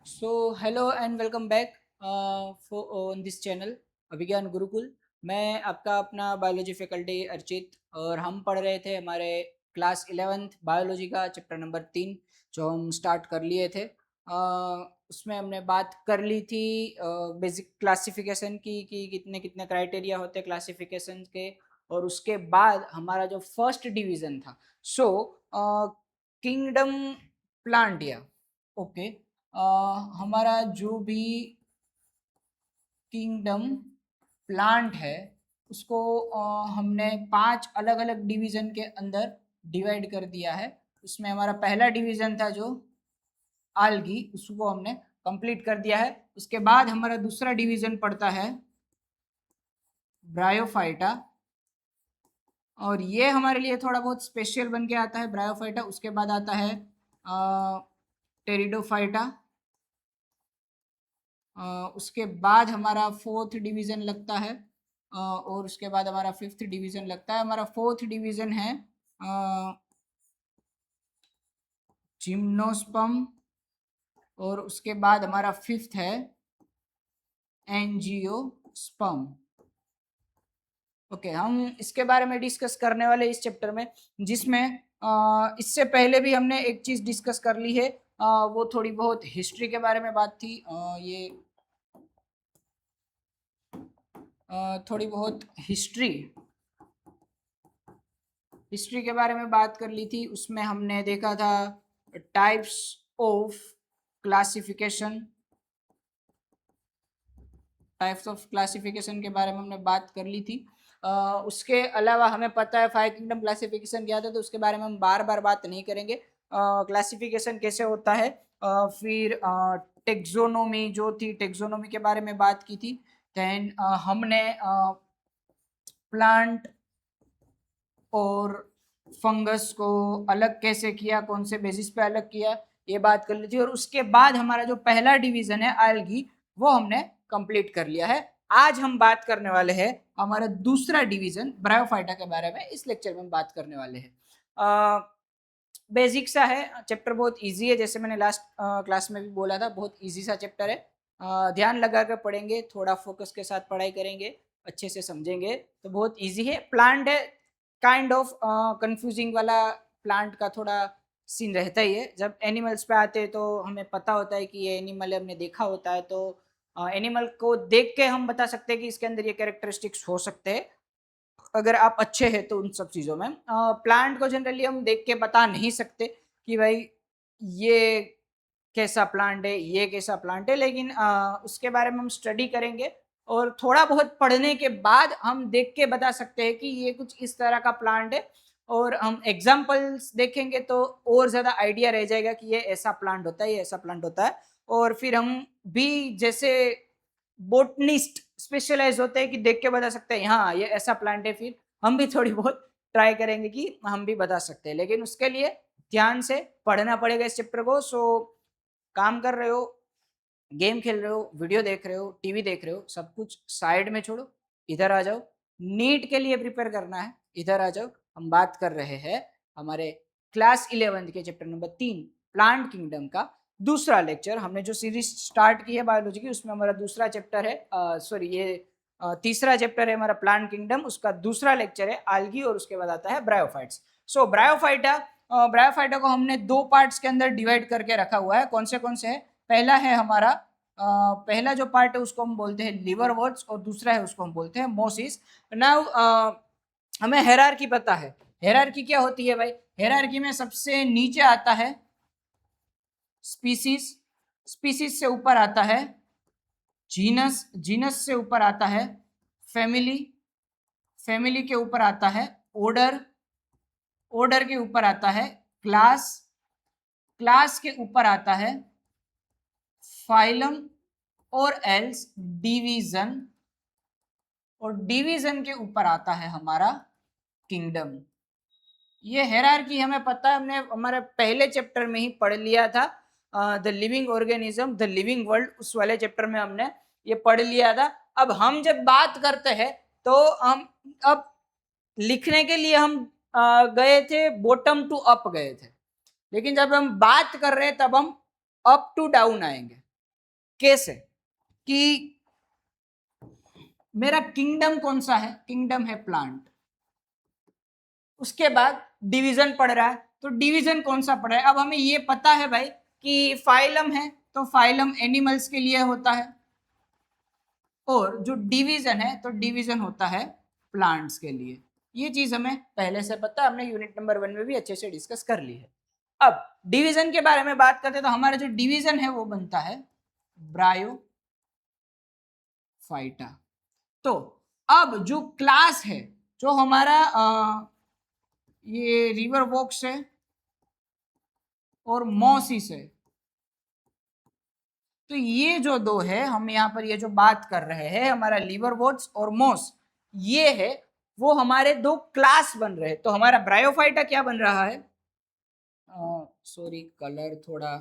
So hello and welcome back for on this channel Abhigyan Gurukul. मैं आपका अपना बायोलॉजी फैकल्टी अर्चित और हम पढ़ रहे थे हमारे क्लास 11th बायोलॉजी का चैप्टर नंबर 3 जो हम स्टार्ट कर लिए थे। उसमें हमने बात कर ली थी बेसिक क्लासिफिकेशन की कि कितने कितने क्राइटेरिया होते हैं क्लासिफिकेशन के। और उसके बाद हमारा जो फर्स्ट डिवीज़न था सो किंगडम प्लांटिया। ओके, हमारा जो भी किंगडम प्लांट है उसको हमने 5 अलग अलग डिवीजन के अंदर डिवाइड कर दिया है। उसमें हमारा पहला डिवीजन था जो आल्गी, उसको हमने कंप्लीट कर दिया है। उसके बाद हमारा दूसरा डिवीजन पड़ता है ब्रायोफाइटा, और ये हमारे लिए थोड़ा बहुत स्पेशल बन के आता है ब्रायोफाइटा। उसके बाद आता है टेरिडोफाइटा। उसके बाद हमारा फोर्थ डिवीज़न लगता है और उसके बाद हमारा फिफ्थ डिवीज़न लगता है। हमारा फोर्थ डिवीज़न है जिम्नोस्पर्म, और उसके बाद हमारा फिफ्थ है एंजियोस्पर्म। ओके, हम इसके बारे में डिस्कस करने वाले इस चैप्टर में, जिसमें इससे पहले भी हमने एक चीज़ डिस्कस कर ली है। वो थोड़ी बहुत हिस्ट्री के बारे में बात थी। ये थोड़ी बहुत हिस्ट्री के बारे में बात कर ली थी। उसमें हमने देखा था टाइप्स ऑफ क्लासिफिकेशन। के बारे में हमने बात कर ली थी। उसके अलावा हमें पता है 5 किंगडम क्लासिफिकेशन क्या था, तो उसके बारे में हम बार बार बात नहीं करेंगे। क्लासिफिकेशन कैसे होता है, फिर टेक्सोनोमी जो थी, टेक्सोनोमी के बारे में बात की थी। देन हमने प्लांट और फंगस को अलग कैसे किया, कौन से बेसिस पे अलग किया, ये बात कर ली थी। और उसके बाद हमारा जो पहला डिवीजन है आल्गी, वो हमने कंप्लीट कर लिया है। आज हम बात करने वाले हैं हमारा दूसरा डिवीजन ब्रायोफाइटा के बारे में। इस लेक्चर में हम बात करने वाले हैं। बेसिक सा है चैप्टर, बहुत इजी है, जैसे मैंने लास्ट क्लास में भी बोला था, बहुत इजी सा चैप्टर है। ध्यान लगा कर पढ़ेंगे, थोड़ा फोकस के साथ पढ़ाई करेंगे, अच्छे से समझेंगे तो बहुत इजी है। प्लांट है, काइंड ऑफ कंफ्यूजिंग वाला प्लांट का थोड़ा सीन रहता ही है। जब एनिमल्स पे आते हैं तो हमें पता होता है कि ये एनिमल हमने देखा होता है, तो एनिमल को देख के हम बता सकते हैं कि इसके अंदर ये कैरेक्टरिस्टिक्स हो सकते हैं, अगर आप अच्छे हैं तो उन सब चीज़ों में। प्लांट को जनरली हम देख के बता नहीं सकते कि भाई ये कैसा प्लांट है, ये कैसा प्लांट है, लेकिन उसके बारे में हम स्टडी करेंगे और थोड़ा बहुत पढ़ने के बाद हम देख के बता सकते हैं कि ये कुछ इस तरह का प्लांट है। और हम एग्जाम्पल्स देखेंगे तो और ज़्यादा आइडिया रह जाएगा कि ये ऐसा प्लांट होता है, ये ऐसा प्लांट होता है। और फिर हम भी जैसे बोटनिस्ट स्पेशलाइज होते हैं कि देख के बता सकते हैं हाँ ये ऐसा प्लांट है, फिर हम भी थोड़ी बहुत ट्राई करेंगे कि हम भी बता सकते हैं, लेकिन उसके लिए ध्यान से पढ़ना पड़ेगा इस चैप्टर को। सो काम कर रहे हो, गेम खेल रहे हो, वीडियो देख रहे हो, टीवी देख रहे हो, सब कुछ साइड में छोड़ो, इधर आ जाओ। नीट के लिए प्रिपेयर करना है, इधर आ जाओ। हम बात कर रहे हैं हमारे क्लास 11 के चैप्टर नंबर 3 प्लांट किंगडम का दूसरा लेक्चर। हमने जो सीरीज स्टार्ट की है बायोलॉजी की, उसमें हमारा दूसरा चैप्टर है, सॉरी ये तीसरा चैप्टर है हमारा प्लांट किंगडम, उसका दूसरा लेक्चर है आल्गी, और उसके बाद आता है ब्रायोफाइट्स। सो ब्रायोफाइटा को हमने दो पार्ट्स के अंदर डिवाइड करके रखा हुआ है। कौन से है? पहला है हमारा पहला जो पार्ट है उसको हम बोलते हैं लिवरवर्ट्स, और दूसरा है उसको हम बोलते हैं मोसिस। नाउ हमें हेरारकी पता है। हेरारकी क्या होती है भाई? हेरारकी में सबसे नीचे आता है स्पीसीज, स्पीसीज से ऊपर आता है जीनस, जीनस से ऊपर आता है फैमिली, फैमिली के ऊपर आता है ऑर्डर, ऑर्डर के ऊपर आता है क्लास, क्लास के ऊपर आता है फाइलम, और एल्स डिवीजन, और डिवीजन के ऊपर आता है हमारा किंगडम। ये हेरारकी हमें पता है, हमने हमारे पहले चैप्टर में ही पढ़ लिया था, the living organism the living world, उस वाले चैप्टर में हमने ये पढ़ लिया था। अब हम जब बात करते हैं तो हम अब लिखने के लिए हम गए थे बॉटम टू अप गए थे, लेकिन जब हम बात कर रहे हैं तब हम अप टू डाउन आएंगे। कैसे कि मेरा किंगडम कौन सा है, किंगडम है प्लांट, उसके बाद डिवीजन पढ़ रहा है, तो डिवीजन कौन सा पढ़ रहा है। अब हमें ये पता है भाई कि फाइलम है तो फाइलम एनिमल्स के लिए होता है, और जो डिवीजन है तो डिवीजन होता है प्लांट्स के लिए। ये चीज हमें पहले से पता है, हमने यूनिट नंबर 1 में भी अच्छे से डिस्कस कर ली है। अब डिवीजन के बारे में बात करते हैं तो हमारा जो डिवीजन है वो बनता है ब्रायोफाइटा। तो अब जो क्लास है, जो हमारा ये रिवर वॉक्स है और मॉसिस है, तो ये जो दो है हम यहाँ पर ये जो बात कर रहे हैं हमारा लिवर वॉट्स और मॉस, ये है वो हमारे दो क्लास बन रहे हैं। तो हमारा ब्रायोफाइटा क्या बन रहा है, सॉरी कलर थोड़ा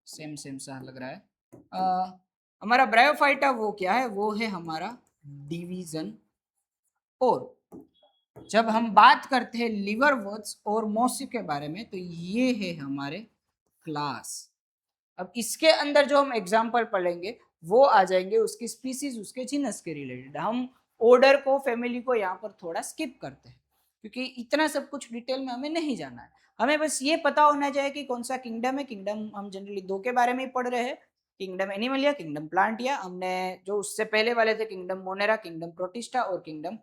सेम सेम सा लग रहा है। हमारा ब्रायोफाइटा वो क्या है, वो है हमारा डिवीजन। और जब हम बात करते हैं लिवर वॉट्स और मॉसिस के बारे में तो ये है हमारे क्लास। अब इसके अंदर जो हम एग्जाम्पल पढ़ेंगे वो आ जाएंगे उसकी स्पीसीज, उसके जीनस के रिलेटेड। हम ऑर्डर को, फैमिली को यहाँ पर थोड़ा स्किप करते हैं क्योंकि इतना सब कुछ डिटेल में हमें नहीं जाना है। हमें बस ये पता होना चाहिए कि कौन सा किंगडम है। किंगडम हम जनरली दो के बारे में ही पढ़ रहे हैं, किंगडम एनिमल या किंगडम प्लांट, या हमने जो उससे पहले वाले थे किंगडम मोनेरा, किंगडम प्रोटिस्टा और किंगडम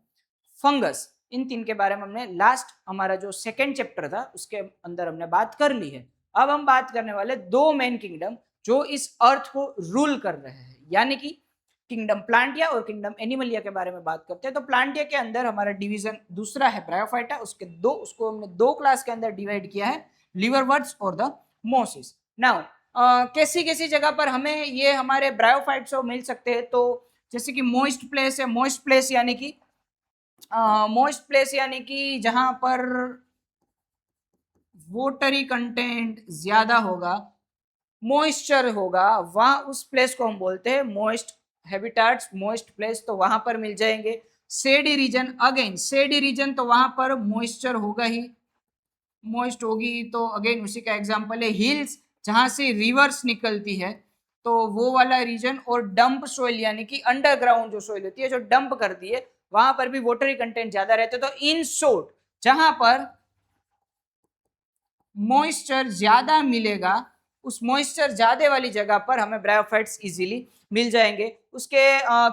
फंगस, इन तीन के बारे में हमने लास्ट हमारा जो सेकेंड चैप्टर था उसके अंदर हमने बात कर ली है। अब हम बात करने वाले दो मेन किंगडम जो इस अर्थ को रूल कर रहे हैं, यानी कि किंगडम प्लांटिया और किंगडम एनिमलिया के बारे में बात करते हैं। तो प्लांटिया के अंदर हमारा डिवीजन दूसरा है ब्रायोफाइटा, उसको हमने दो क्लास के अंदर डिवाइड किया है, लिवरवर्ट्स और द मॉसिस। नाउ कैसी कैसी जगह पर हमें ये हमारे ब्रायोफाइट्स मिल सकते हैं, तो जैसे कि मॉइस्ट प्लेस है, मॉइस्ट प्लेस यानी कि मॉइस्ट प्लेस यानी कि जहां पर वोटरी कंटेंट ज्यादा होगा, मॉइस्चर होगा, वहां उस प्लेस को हम बोलते हैं मॉइस्ट हैबिटाट्स, मॉइस्ट प्लेस, तो वहां पर मिल जाएंगे। सेडी रीजन, अगेन सेडी रीजन, तो वहां पर मॉइस्चर होगा ही, मॉइस्ट होगी, तो अगेन उसी का एग्जांपल है हिल्स, जहां से रिवर्स निकलती है, तो वो वाला रीजन। और डंप सोइल यानी कि अंडरग्राउंड जो सोइल होती है जो डंप करती है, वहां पर भी वाटरी कंटेंट ज्यादा रहते हैं। तो इन शॉर्ट जहां पर मॉइस्चर ज्यादा मिलेगा, उस मॉइस्चर ज्यादा वाली जगह पर हमें ब्रायोफाइट्स इजीली मिल जाएंगे। उसके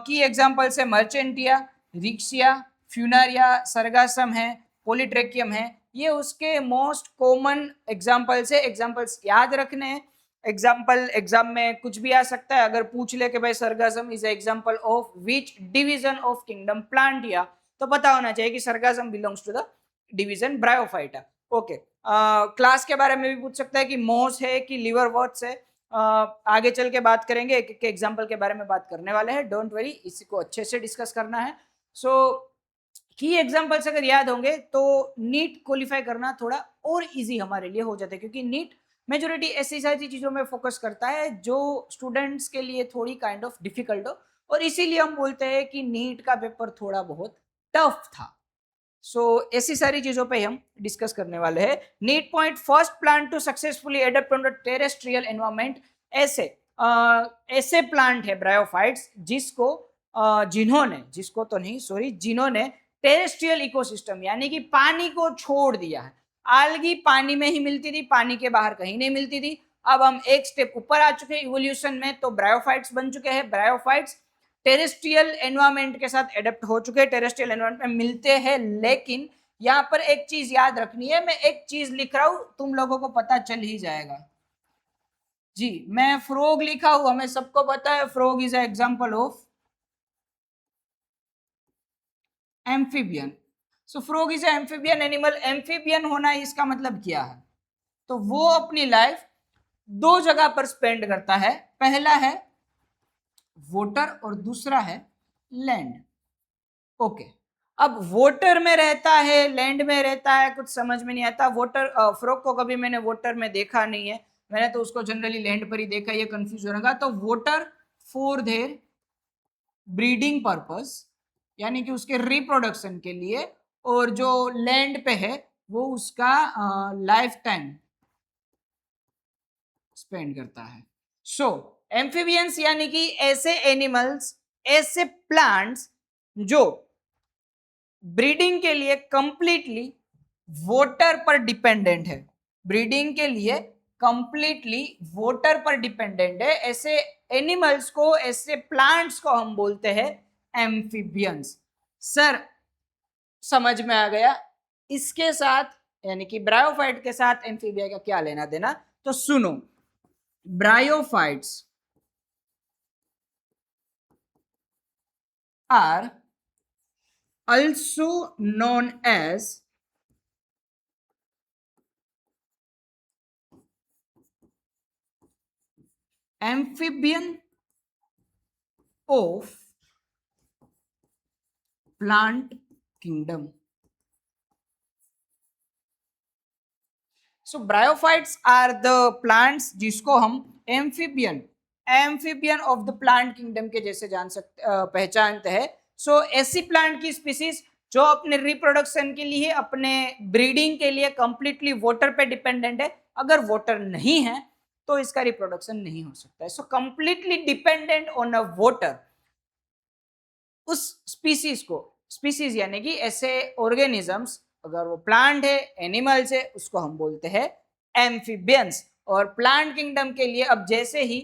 की एग्जांपल्स है मर्चेंटिया, रिक्सिया, फ्यूनारिया, सरगासम है, पॉलीट्रेकियम है। ये उसके मोस्ट कॉमन एग्जांपल्स है। एग्जांपल्स याद रखने हैं, एग्जाम्पल एग्जाम में कुछ भी आ सकता है। अगर पूछ ले कि भाई sargassum is example of which division of kingdom plantae, तो पता होना चाहिए कि sargassum belongs to the division bryophyta. Okay, class के बारे में भी पूछ सकता है कि मॉस है कि लिवरवॉट्स है। आगे चल के बात करेंगे, एक एक एग्जाम्पल के बारे में बात करने वाले हैं, डोंट वरी, इसी को अच्छे से डिस्कस करना है। सो की एग्जाम्पल्स अगर याद होंगे तो नीट क्वालिफाई करना थोड़ा और इजी हमारे लिए हो जाता है, क्योंकि नीट मेजोरिटी ऐसी सारी चीजों में फोकस करता है जो स्टूडेंट्स के लिए थोड़ी काइंड ऑफ डिफिकल्ट हो, और इसीलिए हम बोलते हैं कि नीट का पेपर थोड़ा बहुत टफ था। सो ऐसी सारी चीजों पे हम डिस्कस करने वाले हैं। NEET point, first plant to successfully adapt on the terrestrial environment. ऐसे प्लांट है ब्रायोफाइट्स जिन्होंने टेरेस्ट्रियल इकोसिस्टम यानी कि पानी को छोड़ दिया है। आलगी पानी में ही मिलती थी, पानी के बाहर कहीं नहीं मिलती थी। अब हम एक स्टेप ऊपर आ चुके हैं इवोल्यूशन में, तो ब्रायोफाइट्स बन चुके हैं। ब्रायोफाइट्स टेरेस्ट्रियल एनवायरनमेंट के साथ एडेप्ट हो चुके हैं, टेरेस्ट्रियल एनवायरनमेंट में मिलते हैं। लेकिन यहाँ पर एक चीज याद रखनी है, मैं एक चीज लिख रहा हूं, तुम लोगों को पता चल ही जाएगा जी। मैं फ्रॉग लिखा हूं, हमें सबको पता है frog is example of amphibian. So frog is amphibian animal. Amphibian होना इसका मतलब क्या है, तो वो अपनी लाइफ दो जगह पर स्पेंड करता है, पहला है वाटर और दूसरा है लैंड। ओके, अब वाटर में रहता है, लैंड में रहता है, कुछ समझ में नहीं आता। वाटर फ्रॉग को कभी मैंने वाटर में देखा नहीं है, मैंने तो उसको जनरली लैंड पर ही देखा, ये कंफ्यूज होगा। तो water for there breeding purpose यानी कि उसके रिप्रोडक्शन के लिए, और जो लैंड पे है वो उसका लाइफ टाइम स्पेंड करता है। सो एम्फीबियंस यानी कि ऐसे एनिमल्स, ऐसे प्लांट्स जो ब्रीडिंग के लिए कंप्लीटली वाटर पर डिपेंडेंट है, ब्रीडिंग के लिए कंप्लीटली वाटर पर डिपेंडेंट है, ऐसे एनिमल्स को, ऐसे प्लांट्स को हम बोलते हैं एम्फीबियंस। सर समझ में आ गया? इसके साथ यानी कि ब्रायोफाइट के साथ एम्फीबिया का क्या लेना देना? तो सुनो, bryophytes are also known as amphibian of plant kingdom. So bryophytes are the plants जिसको हम amphibian of the plant kingdom के जैसे पहचानते हैं। सो ऐसी प्लांट की स्पीसीज जो अपने रिप्रोडक्शन के लिए, अपने ब्रीडिंग के लिए कंप्लीटली वाटर पे डिपेंडेंट है। अगर वाटर नहीं है तो इसका रिप्रोडक्शन नहीं हो सकता है। So completely dependent on a water, उस स्पीसीज को, स्पीसीज यानी कि ऐसे ऑर्गेनिजम्स, अगर वो प्लांट है, एनिमल्स है, उसको हम बोलते हैं एम्फीबियंस। और प्लांट किंगडम के लिए अब जैसे ही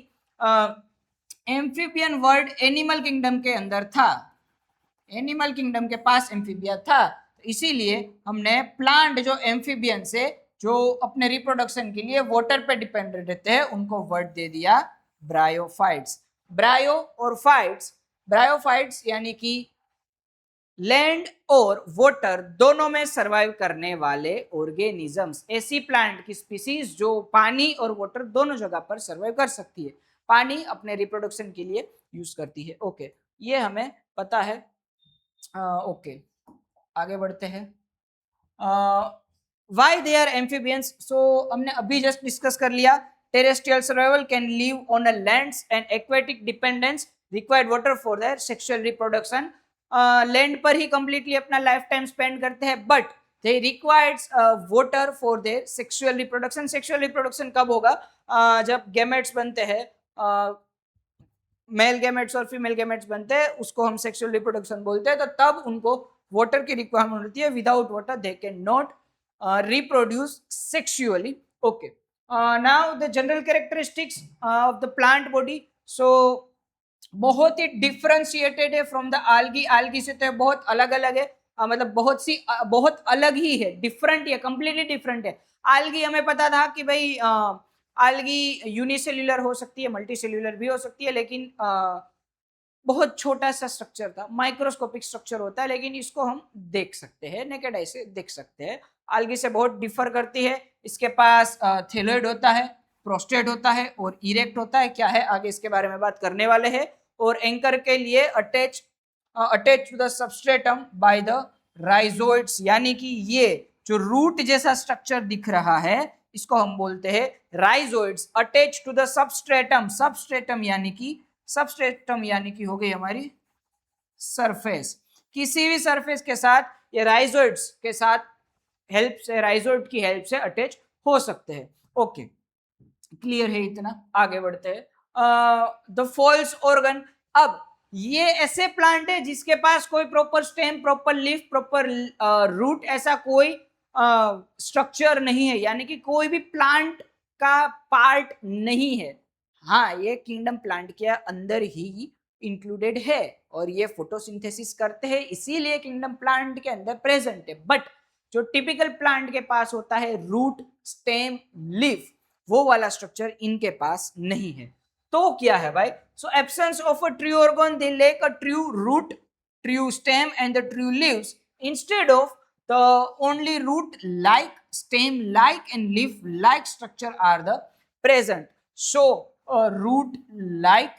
एम्फीबियन वर्ड एनिमल किंगडम के अंदर था, एनिमल किंगडम के पास एम्फीबिया था, तो इसीलिए हमने प्लांट जो एम्फीबियंस है, जो अपने रिप्रोडक्शन के लिए वाटर पे डिपेंडेंट रहते हैं, उनको वर्ड दे दिया ब्रायोफाइट्स। ब्रायो और फाइट्स, ब्रायोफाइट्स यानी कि लैंड और वाटर दोनों में सरवाइव करने वाले ऑर्गेनिजम्स, ऐसी प्लांट की स्पीसीज जो पानी और वाटर दोनों जगह पर सरवाइव कर सकती है, पानी अपने रिप्रोडक्शन के लिए यूज करती है। ओके, ये हमें पता है। ओके, आगे बढ़ते हैं। Why they are amphibians? So हमने अभी जस्ट डिस्कस कर लिया, terrestrial survival, can live on a lands and aquatic dependence, required water for their sexual reproduction. Land पर ही कंप्लीटली अपना लाइफ टाइम स्पेंड करते हैं, but they requires water for their sexual reproduction. Sexual reproduction कब होगा? जब gametes बनते हैं, मेल गैमेट्स और फीमेल गैमेट्स बनते हैं, उसको हम सेक्सुअल रिप्रोडक्शन बोलते हैं। तो तब उनको वाटर की रिक्वायरमेंट होती है। Without water they can not reproduce sexually. Okay, now the general characteristics of the plant body. So बहुत ही डिफरेंशिएटेड है फ्रॉम द आल्गी। आल्गी से तो बहुत अलग अलग है, मतलब बहुत अलग ही है, डिफरेंट है, कंप्लीटली डिफरेंट है। आल्गी हमें पता था कि भाई आल्गी यूनिसेल्युलर हो सकती है, मल्टीसेल्युलर भी हो सकती है, लेकिन बहुत छोटा सा स्ट्रक्चर था, माइक्रोस्कोपिक स्ट्रक्चर होता है, लेकिन इसको हम देख सकते हैं, नेकेड आई से देख सकते हैं। आल्गी से बहुत डिफर करती है। इसके पास थैलोइड होता है, प्रोस्टेट होता है और इरेक्ट होता है। क्या है आगे इसके बारे में बात करने वाले हैं। और एंकर के लिए attach to the substratum by the rhizoids, यानी कि ये जो रूट जैसा स्ट्रक्चर दिख रहा है, इसको हम बोलते हैं rhizoids. Attach to the substratum, substratum यानी कि, सबस्ट्रेटम यानी कि हो गई हमारी सरफेस। किसी भी सरफेस के साथ ये राइजोइड्स के साथ हेल्प से, राइजोइड की हेल्प से अटैच हो सकते हैं। ओके, क्लियर है इतना? आगे बढ़ते हैं। The false organ. अब ये ऐसे प्लांट है जिसके पास कोई proper stem, proper leaf, proper root, ऐसा कोई स्ट्रक्चर नहीं है, यानी कि कोई भी प्लांट का पार्ट नहीं है। हाँ, ये किंगडम प्लांट के अंदर ही इंक्लूडेड है और ये फोटोसिंथेसिस करते हैं, इसीलिए किंगडम प्लांट के अंदर प्रेजेंट है। बट जो टिपिकल प्लांट के पास होता है, रूट, स्टेम, लीफ, वो वाला स्ट्रक्चर इनके पास नहीं है। तो क्या है भाई? So absence of a true organ, they lack a true root, true stem and the true leaves. Instead of the only root like, stem like and leaf like structure are the present. So a root like,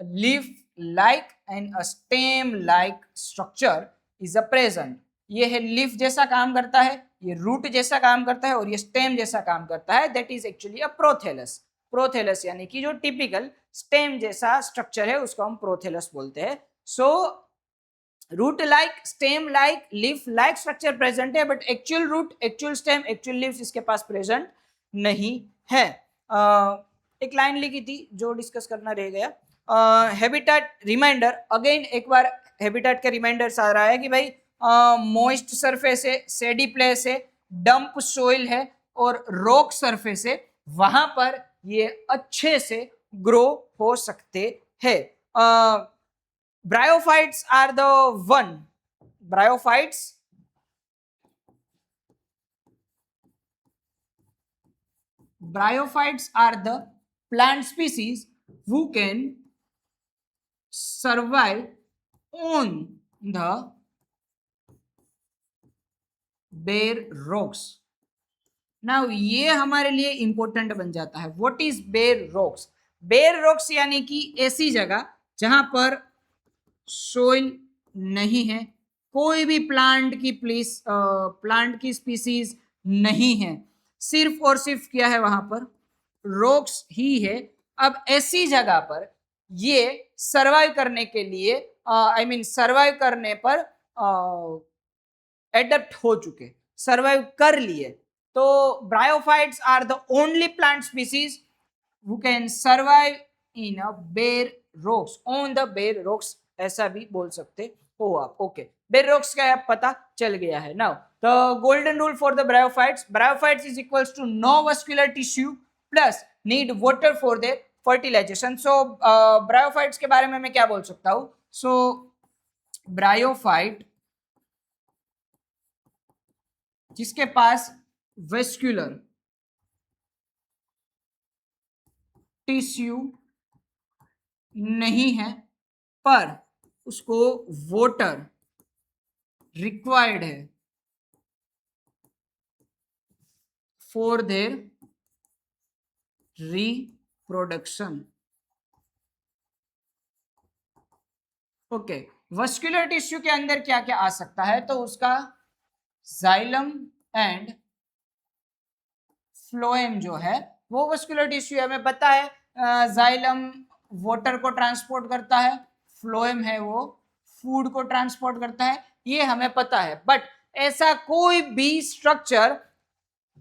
a leaf like and a stem like structure is a present. ये है leaf जैसा काम करता है, ये root जैसा काम करता है और ये स्टेम जैसा काम करता है। That is actually a prothallus. Prothallus यानी कि जो टिपिकल स्टेम जैसा स्ट्रक्चर है उसको हम प्रोथेलस बोलते हैं। So root like, stem like, leaf like structure present है, but actual root, actual stem, actual leaves इसके पास प्रेजेंट नहीं है। एक लाइन लिखी थी जो डिस्कस करना रह गया। हैबिटेट रिमाइंडर, अगेन एक बार हैबिटेट का रिमाइंडर आ रहा है कि भाई मॉइस्ट सरफेस है, सेडी प्लेस है, डंप सोइल है और रॉक सरफेस है, वहां पर ये अच्छे से ग्रो हो सकते हैं। Bryophytes are the one, bryophytes are the plant species who can survive on the bare rocks. Now ये हमारे लिए इंपॉर्टेंट बन जाता है। व्हाट इज बेर रॉक्स? बेर रॉक्स यानी कि ऐसी जगह जहां पर सोइल नहीं है, कोई भी प्लांट की स्पीसीज नहीं है, सिर्फ और सिर्फ क्या है वहां पर? रॉक्स ही है। अब ऐसी जगह पर ये सरवाइव करने के लिए सरवाइव करने पर एडेप्ट हो चुके, सरवाइव कर लिए। तो bryophytes are the only plant species who can survive in a bare rocks, on the bare rocks, ऐसा भी बोल सकते हो आप। ओके, बेर रॉक्स का आप पता चल गया है। Now the golden rule for the bryophytes, bryophytes is equals to no vascular tissue plus need water for their fertilization. So bryophytes के बारे में मैं क्या बोल सकता हूं? सो ब्रायोफाइट जिसके पास वेस्कुलर टिश्यू नहीं है पर उसको वाटर रिक्वायर्ड है for their reproduction. Okay, vascular tissue के अंदर क्या क्या आ सकता है? तो उसका जाइलम एंड फ्लोएम जो है वो वस्कुलर टिश्यू है। हमें पता है जाइलम वाटर को ट्रांसपोर्ट करता है, फ्लोएम है वो फूड को ट्रांसपोर्ट करता है, ये हमें पता है। बट ऐसा कोई भी स्ट्रक्चर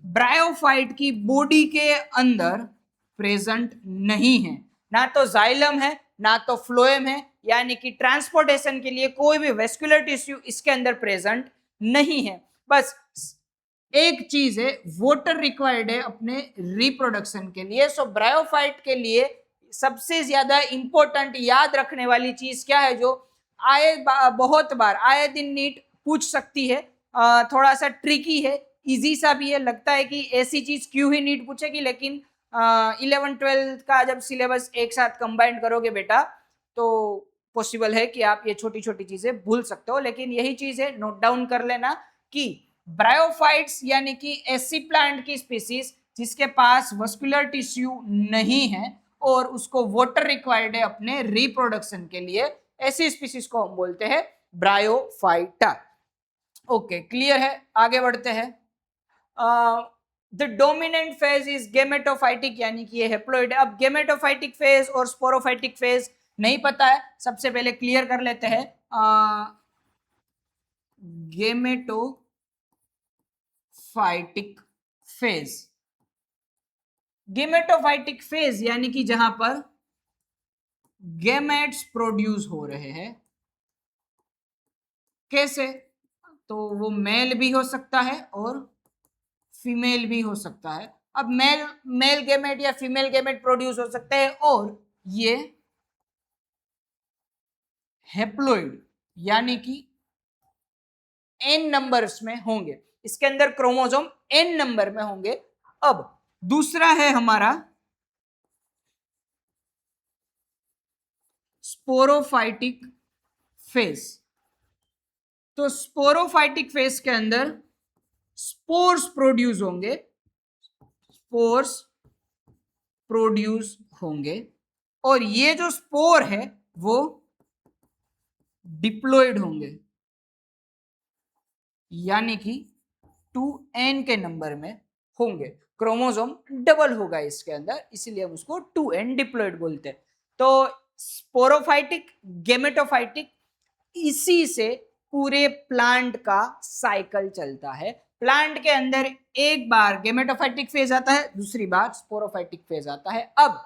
ब्रायोफाइट की बॉडी के अंदर प्रेजेंट नहीं है, ना तो जाइलम है ना तो फ्लोएम है, यानी कि ट्रांसपोर्टेशन के लिए कोई भी वेस्कुलर टिश्यू इसके अंदर प्रेजेंट नहीं है। बस एक चीज है, वाटर रिक्वायर्ड है अपने रिप्रोडक्शन के लिए। सो ब्रायोफाइट के लिए सबसे ज्यादा इंपॉर्टेंट याद रखने वाली चीज क्या है, जो बहुत बार आए दिन नीट पूछ सकती है, थोड़ा सा ट्रिकी है, इजी सा भी है, लगता है कि ऐसी चीज क्यों ही नीट पूछेगी, लेकिन 11-12 का जब सिलेबस एक साथ कंबाइंड करोगे बेटा तो पॉसिबल है कि आप ये छोटी छोटी चीजें भूल सकते हो। लेकिन यही चीज है, नोट डाउन कर लेना कि ब्रायोफाइट्स यानी कि ऐसी प्लांट की स्पीसीज जिसके पास वस्कुलर टिश्यू नहीं है और उसको वाटर रिक्वायर्ड है अपने रिप्रोडक्शन के लिए, ऐसी स्पीसीज को हम बोलते हैं ब्रायोफाइटा। ओके, क्लियर है? आगे बढ़ते हैं। The dominant phase is gametophytic, यानी कि ये हैप्लॉइड है। अब गेमेटोफाइटिक फेज और स्पोरोफाइटिक फेज नहीं पता है, सबसे पहले क्लियर कर लेते हैं। गेमेटोफाइटिक फेज, गेमेटोफाइटिक फेज यानी कि जहां पर गेमेट्स प्रोड्यूस हो रहे हैं। कैसे? तो वो मेल भी हो सकता है और फीमेल भी हो सकता है। अब मेल गेमेट या फीमेल गेमेट प्रोड्यूस हो सकते हैं और ये हैप्लॉइड यानी कि n नंबर्स में होंगे, इसके अंदर क्रोमोसोम n नंबर में होंगे। अब दूसरा है हमारा स्पोरोफाइटिक फेज। तो स्पोरोफाइटिक फेज के अंदर स्पोर्स प्रोड्यूस होंगे, स्पोर्स प्रोड्यूस होंगे और ये जो स्पोर है वो डिप्लॉयड होंगे, यानी कि 2n के नंबर में होंगे। क्रोमोसोम डबल होगा इसके अंदर, इसीलिए हम उसको 2n डिप्लॉयड बोलते हैं। तो स्पोरोफाइटिक, गेमेटोफाइटिक, इसी से पूरे प्लांट का साइकिल चलता है। प्लांट के अंदर एक बार गेमेटोफाइटिक फेज आता है, दूसरी बार स्पोरोफाइटिक फेज आता है। अब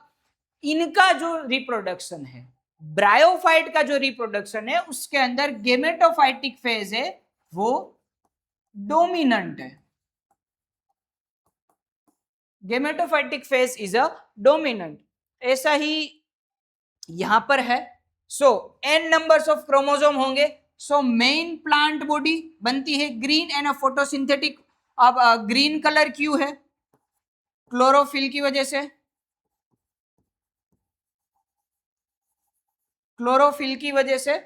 इनका जो रिप्रोडक्शन है, ब्रायोफाइट का जो रिप्रोडक्शन है, उसके अंदर गेमेटोफाइटिक फेज है वो डोमिनेंट है। Gametophytic phase is a dominant. ऐसा ही यहां पर है। सो n नंबर्स ऑफ क्रोमोसोम होंगे। सो मेन प्लांट बॉडी बनती है ग्रीन एंड फोटोसिंथेटिक। अब ग्रीन कलर क्यों है? क्लोरोफिल की वजह से। क्लोरोफिल की वजह से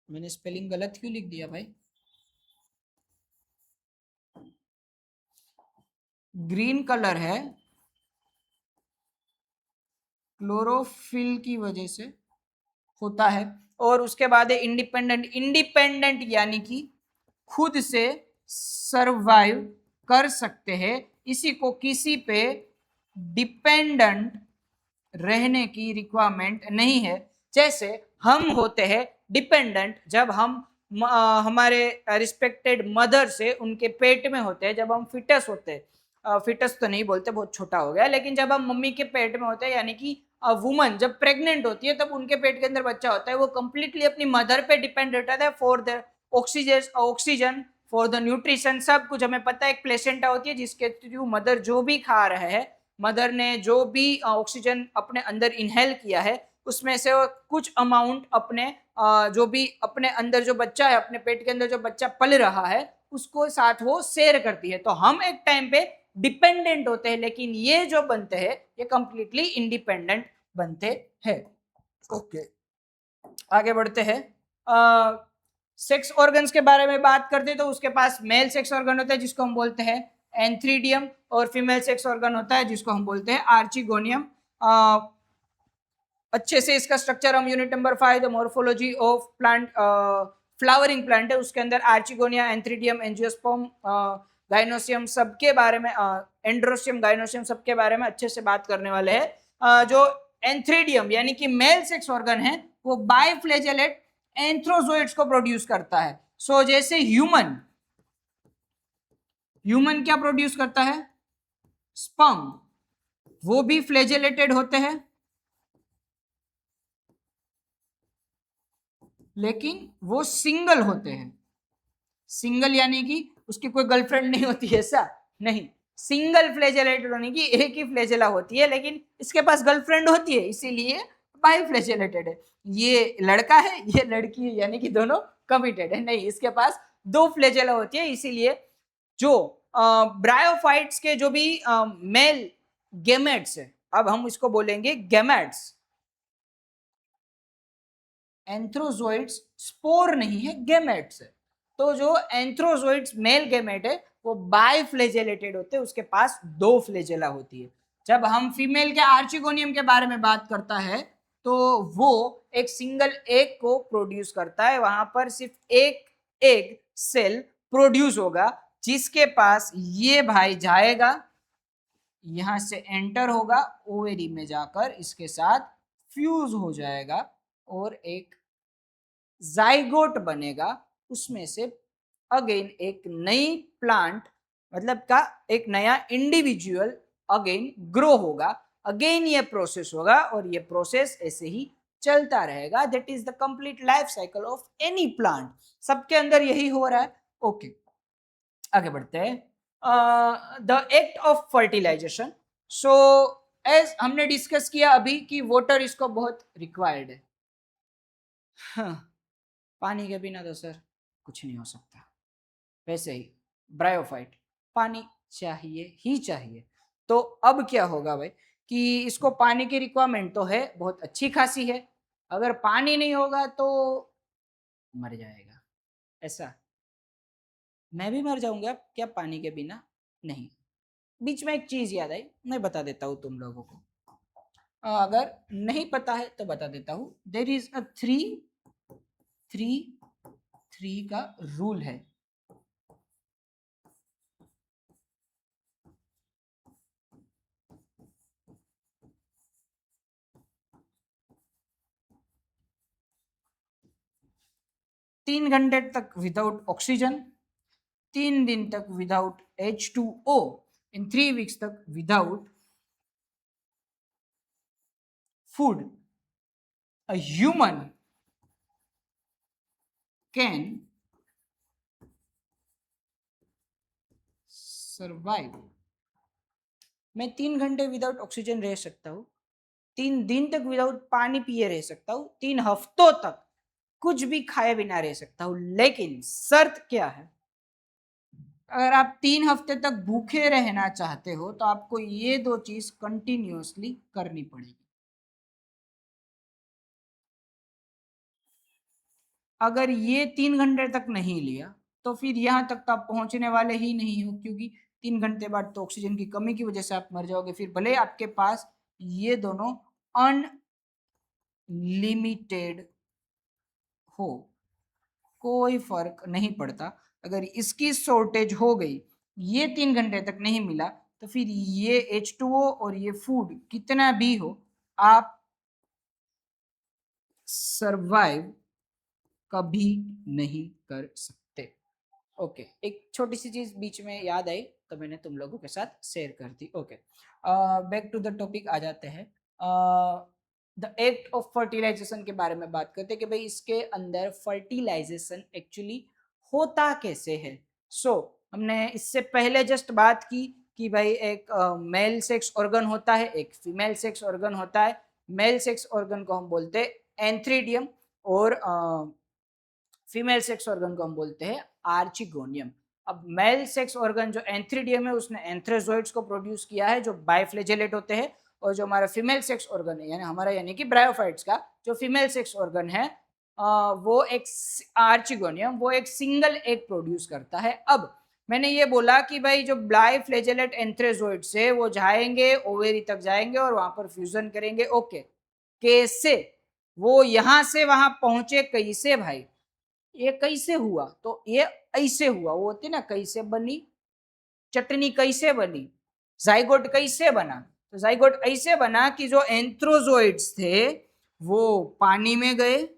मैंने स्पेलिंग गलत क्यों लिख दिया भाई? ग्रीन कलर है क्लोरोफिल की वजह से होता है। और उसके बाद है इंडिपेंडेंट। इंडिपेंडेंट यानी कि खुद से सरवाइव कर सकते हैं, इसी को किसी पे डिपेंडेंट रहने की रिक्वायरमेंट नहीं है। जैसे हम होते हैं डिपेंडेंट जब हम हमारे रिस्पेक्टेड मदर से उनके पेट में होते हैं, जब हम फिटस होते हैं। फिटस तो नहीं बोलते, बहुत छोटा हो गया, लेकिन जब हम मम्मी के पेट में होते हैं, यानी कि वुमन जब प्रेग्नेंट होती है तब उनके पेट के अंदर बच्चा होता है, वो कंप्लीटली अपनी मदर पे डिपेंड रहता है for the oxygen, for the nutrition, सब कुछ। हमें पता है एक प्लेसेंटा होती है जिसके थ्रू मदर जो भी खा रहे हैं, मदर ने जो भी ऑक्सीजन अपने अंदर इनहेल किया है, उसमें से कुछ अमाउंट अपने जो भी अपने अंदर जो बच्चा है, अपने पेट के अंदर जो बच्चा पल रहा है, उसको साथ वो शेयर करती है। तो हम एक टाइम पे डिपेंडेंट होते हैं, लेकिन ये जो बनते हैं ये कंप्लीटली इंडिपेंडेंट बनते हैं। ओके, आगे बढ़ते हैं। सेक्स ऑर्गन्स के बारे में बात करते हैं तो उसके पास मेल सेक्स ऑर्गन होता है जिसको हम बोलते हैं एंथ्रीडियम, और फीमेल सेक्स ऑर्गन होता है जिसको हम बोलते हैं आर्चिगोनियम। अच्छे से इसका स्ट्रक्चर हम unit number 5 the morphology of plant, flowering plant है, उसके अंदर आर्चिगोनिया, एंथ्रीडियम, एंजियोस्पर्म, गाइनोसियम सबके बारे में, एंड्रोसियम, गाइनोसियम सबके बारे में अच्छे से बात करने वाले हैं। जो एंथ्रीडियम यानी कि मेल सेक्स ऑर्गन है वो बाइफ्लेजेलेट एंथ्रोजोइड्स को प्रोड्यूस करता है। सो जैसे ह्यूमन क्या प्रोड्यूस करता है? स्पर्म। वो भी फ्लेजेलेटेड होते हैं, लेकिन वो सिंगल होते हैं। सिंगल यानी कि उसकी कोई गर्लफ्रेंड नहीं होती है, ऐसा नहीं। सिंगल फ्लेजेलेटेड यानी कि एक ही फ्लेजेला होती है, लेकिन इसके पास गर्लफ्रेंड होती है, इसीलिए बाई फ्लेजेलेटेड है। ये लड़का है, ये लड़की है, यानी कि दोनों कमिटेड है। नहीं, इसके पास दो फ्लेजेला होती है, इसीलिए जो ब्रायोफाइट्स के जो भी मेल गेमेट्स है, अब हम इसको बोलेंगे गेमेट्स। एंथ्रोजोइड्स स्पोर नहीं है, गेमेट्स है। तो जो एंथ्रोजोइड्स मेल गेमेट है वो बाइफ्लेजेलेटेड होते हैं, उसके पास दो फ्लेजेला होती है। जब हम फीमेल के आर्चिगोनियम के बारे में बात करता है तो वो एक सिंगल एग को प्रोड्यूस करता है। वहां पर सिर्फ एक एग सेल प्रोड्यूस होगा, जिसके पास ये भाई जाएगा, यहां से एंटर होगा, ओवेरी में जाकर इसके साथ फ्यूज हो जाएगा और एक जाइगोट बनेगा। उसमें से अगेन एक नई प्लांट, मतलब का एक नया इंडिविजुअल अगेन ग्रो होगा। अगेन ये प्रोसेस होगा और ये प्रोसेस ऐसे ही चलता रहेगा। That is the complete life cycle of any plant. सबके अंदर यही हो रहा है। ओके, आगे बढ़ते हैं। The act of fertilization. So as हमने डिस्कस किया अभी कि वाटर इसको बहुत रिक्वायर्ड है। हाँ, पानी के बिना तो सर कुछ नहीं हो सकता। वैसे ही ब्रायोफाइट, पानी चाहिए ही चाहिए। तो अब क्या होगा भाई कि इसको पानी की रिक्वायरमेंट तो है, बहुत अच्छी खासी है। अगर पानी नहीं होगा तो मर जाएगा। ऐसा मैं भी मर जाऊंगा क्या पानी के बिना? नहीं। बीच में एक चीज याद आई, मैं बता देता हूँ तुम लोगों को। अगर नहीं पता है तो बता देता हूँ। There is a three three three का रूल है। 3 घंटे तक विदाउट ऑक्सीजन, 3 दिन तक विदाउट H2O, इन 3 वीक्स तक without food. A human can survive. मैं 3 घंटे विदाउट ऑक्सीजन रह सकता हूँ, 3 दिन तक विदाउट पानी पिए रह सकता हूँ, 3 हफ्तों तक कुछ भी खाए बिना रह सकता हूँ, लेकिन शर्त क्या है? अगर आप 3 हफ्ते तक भूखे रहना चाहते हो तो आपको ये 2 चीज कंटिन्यूअसली करनी पड़ेगी। अगर ये 3 घंटे तक नहीं लिया तो फिर यहाँ तक तो आप पहुंचने वाले ही नहीं हो, क्योंकि 3 घंटे बाद तो ऑक्सीजन की कमी की वजह से आप मर जाओगे। फिर भले आपके पास ये दोनों अनलिमिटेड हो, कोई फर्क नहीं पड़ता। अगर इसकी शॉर्टेज हो गई, ये 3 घंटे तक नहीं मिला, तो फिर ये H2O और ये फूड कितना भी हो, आप सरवाइव कभी नहीं कर सकते। ओके, एक छोटी सी चीज बीच में याद आई तो मैंने तुम लोगों के साथ शेयर कर दी। Okay, back to the topic आ जाते हैं। द एक्ट ऑफ फर्टिलाइजेशन के बारे में बात करते हैं कि भाई इसके अंदर फर्टिलाइजेशन एक्चुअली होता कैसे है। सो हमने इससे पहले जस्ट बात की कि भाई एक मेल सेक्स ऑर्गन होता है, एक फीमेल सेक्स ऑर्गन होता है। मेल सेक्स ऑर्गन को हम बोलते हैं एंथ्रीडियम और फीमेल सेक्स ऑर्गन को हम बोलते हैं आर्चिगोनियम। अब मेल सेक्स ऑर्गन जो एंथ्रीडियम है उसने एंथ्रेजोइड्स को प्रोड्यूस किया है जो बाइफ्लेजेलेट होते हैं, और जो हमारा फीमेल सेक्स ऑर्गन है यानी कि ब्रायोफाइट्स का जो फीमेल सेक्स ऑर्गन है वो एक आर्चिगोनियम, वो एक सिंगल एग प्रोड्यूस करता है। अब मैंने ये बोला कि भाई जो बाइफ्लेजेलेट एंथ्रेजोइड्स है वो जाएंगे ओवेरी तक जाएंगे और वहां पर फ्यूजन करेंगे। ओके, कैसे वो यहां से वहां पहुंचे, कैसे भाई? ये कैसे हुआ? तो ये ऐसे हुआ। वो होती ना कैसे बनी चटनी, कैसे बनी जाइगोट, कैसे बना? तो जाइगोट ऐसे बना कि जो एंथ्रोजोइड्स थे वो पानी में गए,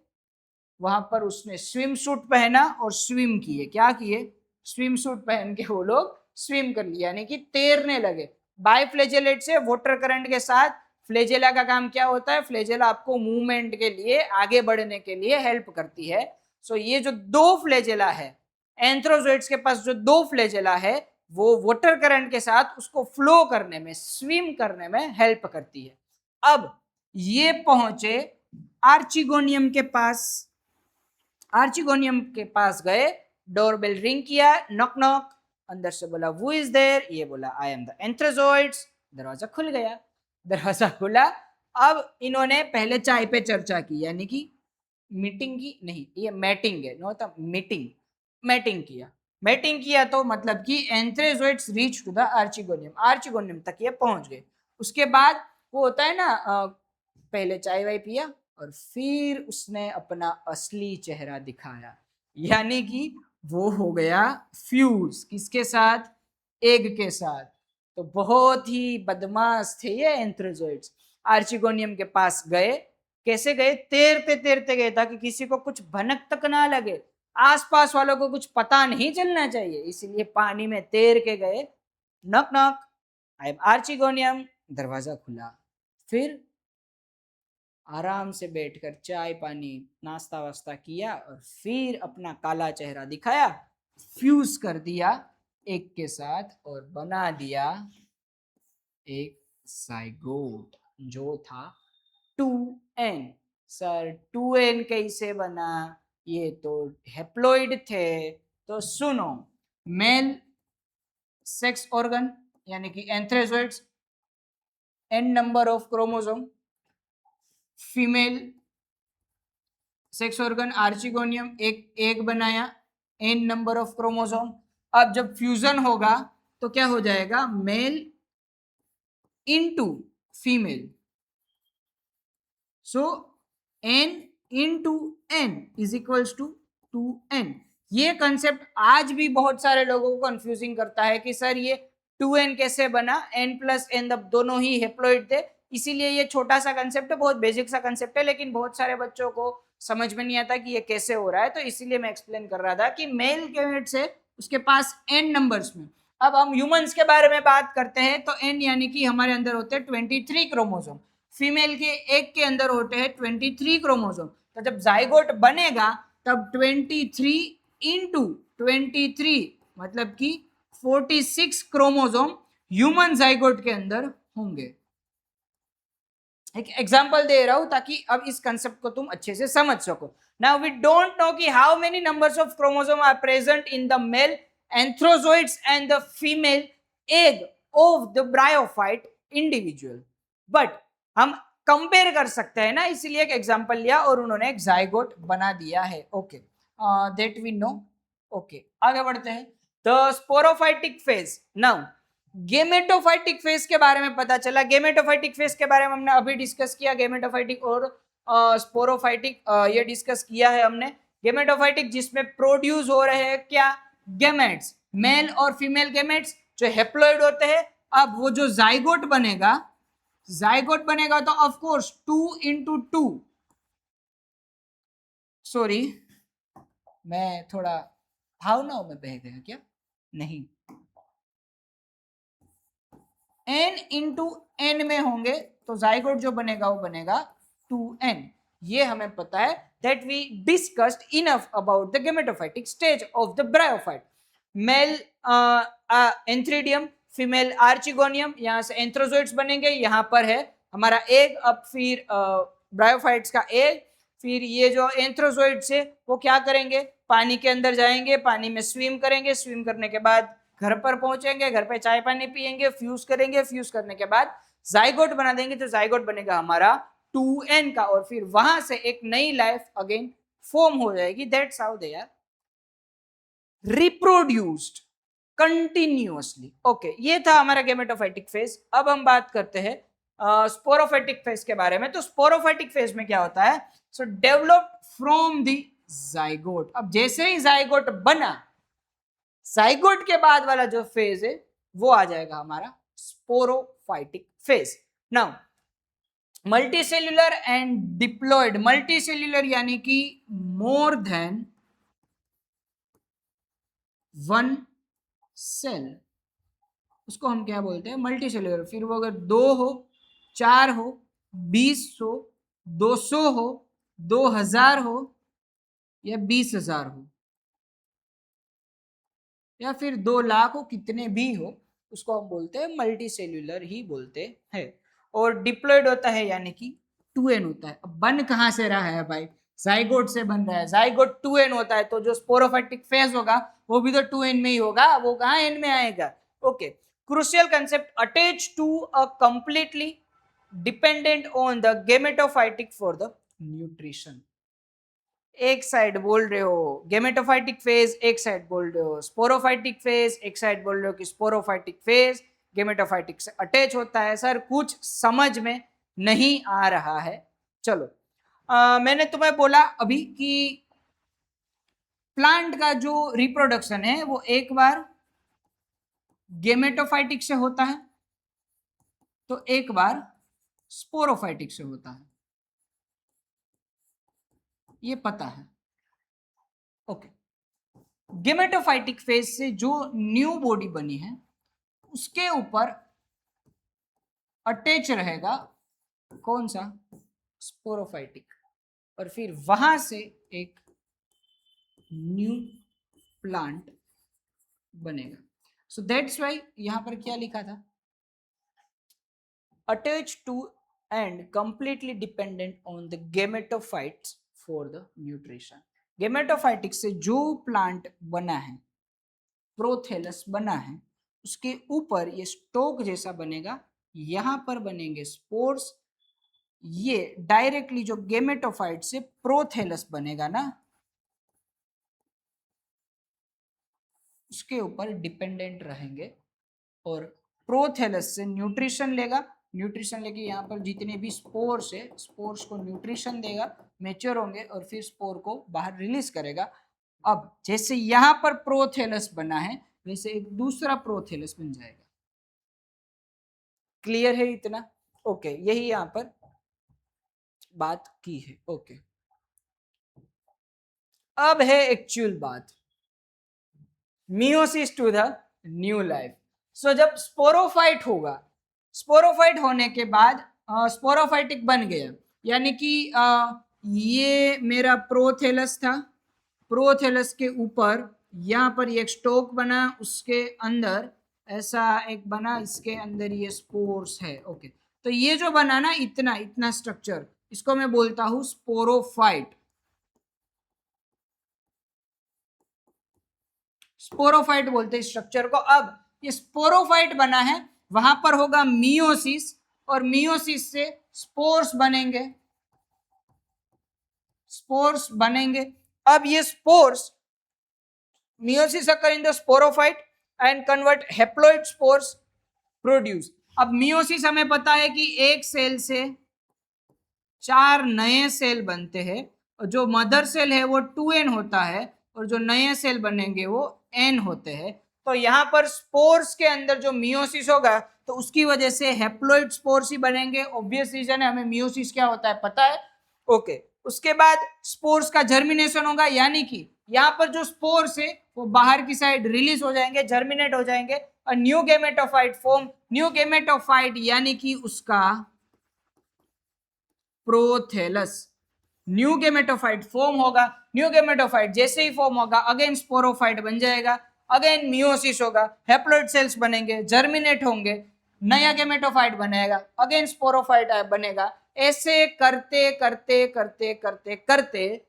वहां पर उसने स्विम सूट पहना और स्विम किए। क्या किए? स्विम सूट पहन के वो लोग स्विम कर लिया, यानी कि तैरने लगे। बाइफ्लेजेलेट से वाटर करंट के साथ फ्लेजेला का काम क्या होता है? फ्लेजेला आपको मूवमेंट के लिए, आगे बढ़ने के लिए हेल्प करती है। सो ये जो 2 फ्लेजेला है एंथ्रोजोइड्स के पास, जो 2 फ्लेजेला है वो वाटर करंट के साथ उसको फ्लो करने में, स्विम करने में हेल्प करती है। अब ये पहुंचे आर्चिगोनियम के पास। आर्चिगोनियम के पास गए, डोरबेल रिंग किया, नॉक नॉक, अंदर से बोला हु इज देयर? ये बोला आई एम द एंथ्रोजोइड्स। दरवाजा खुल गया। दरवाजा खुला। अब इन्होंने पहले चाय पे चर्चा की, यानी कि मीटिंग की नहीं, ये मैटिंग है, नो था मीटिंग, मैटिंग किया। मैटिंग किया तो मतलब कि antherozoids reach to the archegonium, archegonium तक ये पहुंच गए। उसके बाद वो होता है ना, पहले चाय वाय पिया और फिर उसने अपना असली चेहरा दिखाया, यानी कि वो हो गया फ्यूज। किसके साथ? एग के साथ। तो बहुत ही बदमाश थे ये एंथ्रोजोइड्स। आर्चिगोनियम के पास गए। कैसे गए? तैरते तैरते गए ताकि किसी को कुछ भनक तक ना लगे, आसपास वालों को कुछ पता नहीं चलना चाहिए, इसलिए पानी में तैर के गए। Knock knock, I am archegonium. दरवाजा खुला। फिर आराम से बैठकर चाय पानी नाश्ता वास्ता किया और फिर अपना काला चेहरा दिखाया, फ्यूज कर दिया एक के साथ और बना दिया एक जाइगोट जो था 2n। सर 2n कैसे बना? ये तो हेप्लॉइड थे। तो सुनो, मेल सेक्स ऑर्गन यानी कि एंथ्रेजोइड्स, n number of chromosome, female sex organ archegonium एक बनाया, n नंबर ऑफ क्रोमोसोम। अब जब फ्यूजन होगा तो क्या हो जाएगा? Male into female. So n into n is equals to 2n। ये कंसेप्ट आज भी बहुत सारे लोगों को कंफ्यूजिंग करता है कि सर ये 2n कैसे बना? n प्लस n दोनों ही हेप्लॉइड थे, इसीलिए ये छोटा सा कंसेप्ट है, बहुत बेसिक सा कंसेप्ट है, लेकिन बहुत सारे बच्चों को समझ में नहीं आता कि ये कैसे हो रहा है, तो इसीलिए मैं एक्सप्लेन कर रहा था कि मेल गैमेट्स है उसके पास n नंबर्स में। अब हम ह्यूमंस के बारे में बात करते हैं तो n यानी कि हमारे अंदर होते हैं 23 क्रोमोसोम, फीमेल के एक के अंदर होते हैं 23 क्रोमोसोम। तो जब जाइगोट बनेगा तब 23 इंटू 23 मतलब कि 46 क्रोमोसोम ह्यूमन जाइगोट के अंदर होंगे। एक एग्जांपल दे रहा हूं ताकि अब इस कंसेप्ट को तुम अच्छे से समझ सको। नाउ वी डोंट नो कि how many numbers of chromosome are present in the male antherozoids and the female egg of the bryophyte individual, but हम कंपेयर कर सकते हैं ना, इसीलिए एक एग्जांपल लिया और उन्होंने एक जाइगोट बना दिया है। Okay, that we know. Okay, आगे बढ़ते हैं। The sporophytic phase. Now gametophytic phase के बारे में पता चला। गेमेटोफाइटिक फेज के बारे में हमने अभी डिस्कस किया, गेमेटोफाइटिक और स्पोरोफाइटिक ये डिस्कस किया है हमने। गेमेटोफाइटिक जिसमें प्रोड्यूस हो रहे हैं क्या, गेमेट्स, मेल और फीमेल गेमेट्स जो हेप्लॉइड होते हैं। अब वो जो जाइगोट बनेगा, जाइगोट बनेगा तो ऑफ कोर्स 2 इंटू 2, सॉरी मैं थोड़ा भावनाओं में बह गया क्या, नहीं, n इंटू n में होंगे तो जाइगोट जो बनेगा वो बनेगा 2n। ये हमें पता है, that we discussed enough about the gametophytic stage of the bryophyte. Male antheridium, female archegonium, यहां से एंथ्रोजोइड्स बनेंगे, यहां पर है हमारा एग। अब फिर ब्रायोफाइट्स का एग, फिर ये जो एंथ्रोजोइड्स है वो क्या करेंगे, पानी के अंदर जाएंगे, पानी में स्विम करेंगे, स्विम करने के बाद घर पर पहुंचेंगे, घर पे चाय पानी पियेंगे, फ्यूज करेंगे, फ्यूज करने के बाद जाइगोट बना देंगे, तो जाइगोट बनेगा हमारा 2n का, और फिर वहां से एक नई लाइफ अगेन फॉर्म हो जाएगी। That's how they are reproduced continuously. Okay, ये था हमारा गेमेटोफाइटिक फेज। अब हम बात करते हैं स्पोरोफाइटिक फेज के बारे में। तो स्पोरोफाइटिक फेज में क्या होता है, सो डेवलप फ्रॉम द जाइगोट। अब जैसे ही जाइगोट बना, जाइगोट के बाद वाला जो फेज है वो आ जाएगा हमारा sporophytic phase. Now multicellular and diploid. Multicellular यानी कि मोर देन वन सेल, उसको हम क्या बोलते हैं, मल्टीसेल्यूलर। फिर वो अगर 2 हो, 4 हो, 20 हो, 200 हो, 2000 हो या 20,000 हो या फिर 2 लाख हो, कितने भी हो, उसको हम बोलते हैं मल्टी सेल्यूलर ही बोलते हैं। और डिप्लॉयड होता है यानी कि 2n होता है। अब बन कहां से रहा है भाई, जाइगोट से बन रहा है, जाइगोट 2n होता है, तो जो स्पोरोफाइटिक फेज होगा वो भी तो 2n में ही होगा, वो कहां n में आएगा। Okay, crucial concept, attach to a completely dependent on the gametophytic for the nutrition. एक साइड बोल रहे हो गेमेटोफाइटिक फेज, एक साइड बोल रहे हो स्पोरोफाइटिक फेज, एक साइड बोल रहे हो कि स्पोरोफाइटिक फेज गेमेटोफाइटिक से अटैच होता है। सर कुछ समझ में नहीं आ रहा है। चलो, मैंने तुम्हें बोला अभी कि प्लांट का जो रिप्रोडक्शन है वो एक बार गेमेटोफाइटिक से होता है तो एक बार स्पोरोफाइटिक से होता है, ये पता है। ओके, गेमेटोफाइटिक फेज से जो न्यू बॉडी बनी है उसके ऊपर अटैच रहेगा कौन सा, स्पोरोफाइटिक, और फिर वहां से एक न्यू प्लांट बनेगा। सो दैट्स वाई यहां पर क्या लिखा था, attach to and completely dependent on the gametophytes for the nutrition. Gametophytic से जो प्लांट बना है, प्रोथेलस बना है, उसके ऊपर ये स्टोक जैसा बनेगा, यहां पर बनेंगे स्पोर्स, ये डायरेक्टली जो गेमेटोफाइट से प्रोथेलस बनेगा ना, उसके ऊपर डिपेंडेंट रहेंगे और प्रोथेलस से न्यूट्रिशन लेगा, न्यूट्रिशन लेके यहाँ पर जितने भी स्पोर्स है, स्पोर्स को न्यूट्रिशन देगा, मेच्योर होंगे और फिर स्पोर को बाहर रिलीज करेगा। अब जैसे यहाँ पर प्रोथेलस बना है वैसे एक दूसरा प्रोथेलस बन जाएगा। क्लियर है इतना? ओके, यही यहाँ पर बात की है। ओके, अब है एक्चुअल बात, meiosis to the new life. So जब स्पोरोफाइट होगा, स्पोरोफाइट होने के बाद स्पोरोफाइटिक बन गया, यानी कि ये मेरा प्रोथेलस था, प्रोथेलस के ऊपर यहाँ पर एक स्टोक बना, उसके अंदर ऐसा एक बना, इसके अंदर ये स्पोर्स है। ओके, तो ये जो बना ना, इतना इतना स्ट्रक्चर, इसको मैं बोलता हूं स्पोरोफाइट। स्पोरोफाइट बोलते हैं स्ट्रक्चर को। अब ये स्पोरोफाइट बना है, वहां पर होगा मियोसिस, और मियोसिस से स्पोर्स बनेंगे, स्पोर्स बनेंगे। अब ये spores, meiosis occur in the sporophyte and convert haploid spores produce। अब मियोसिस हमें पता है कि एक सेल से 4 नए सेल बनते हैं, और जो मदर सेल है वो 2n होता है, और जो नए सेल बनेंगे वो n होते हैं। तो यहाँ पर स्पोर्स के अंदर जो मियोसिस होगा, तो उसकी वजह से हैप्लॉइड स्पोर्स ही बनेंगे। ऑब्वियस रीजन है, हमें मियोसिस क्या होता है पता है। ओके, उसके बाद स्पोर्स का जर्मिनेशन होगा, यानी कि यहाँ पर जो स्पोर्स है वो बाहर की साइड रिलीज हो जाएंगे, जर्मिनेट हो जाएंगे, और new gametophyte form. New gametophyte यानी कि उसका प्रोथेलस, न्यू गेमेटोफाइट फॉर्म होगा। न्यू गेमेटोफाइट जैसे ही फॉर्म होगा, अगेन स्पोरोफाइट बन जाएगा, अगेन मियोसिस होगा, हैप्लॉइड सेल्स बनेंगे, जर्मिनेट होंगे, नया गेमेटोफाइट बनेगा, अगेन स्पोरोफाइट बनेगा। ऐसे करते करते करते करते करते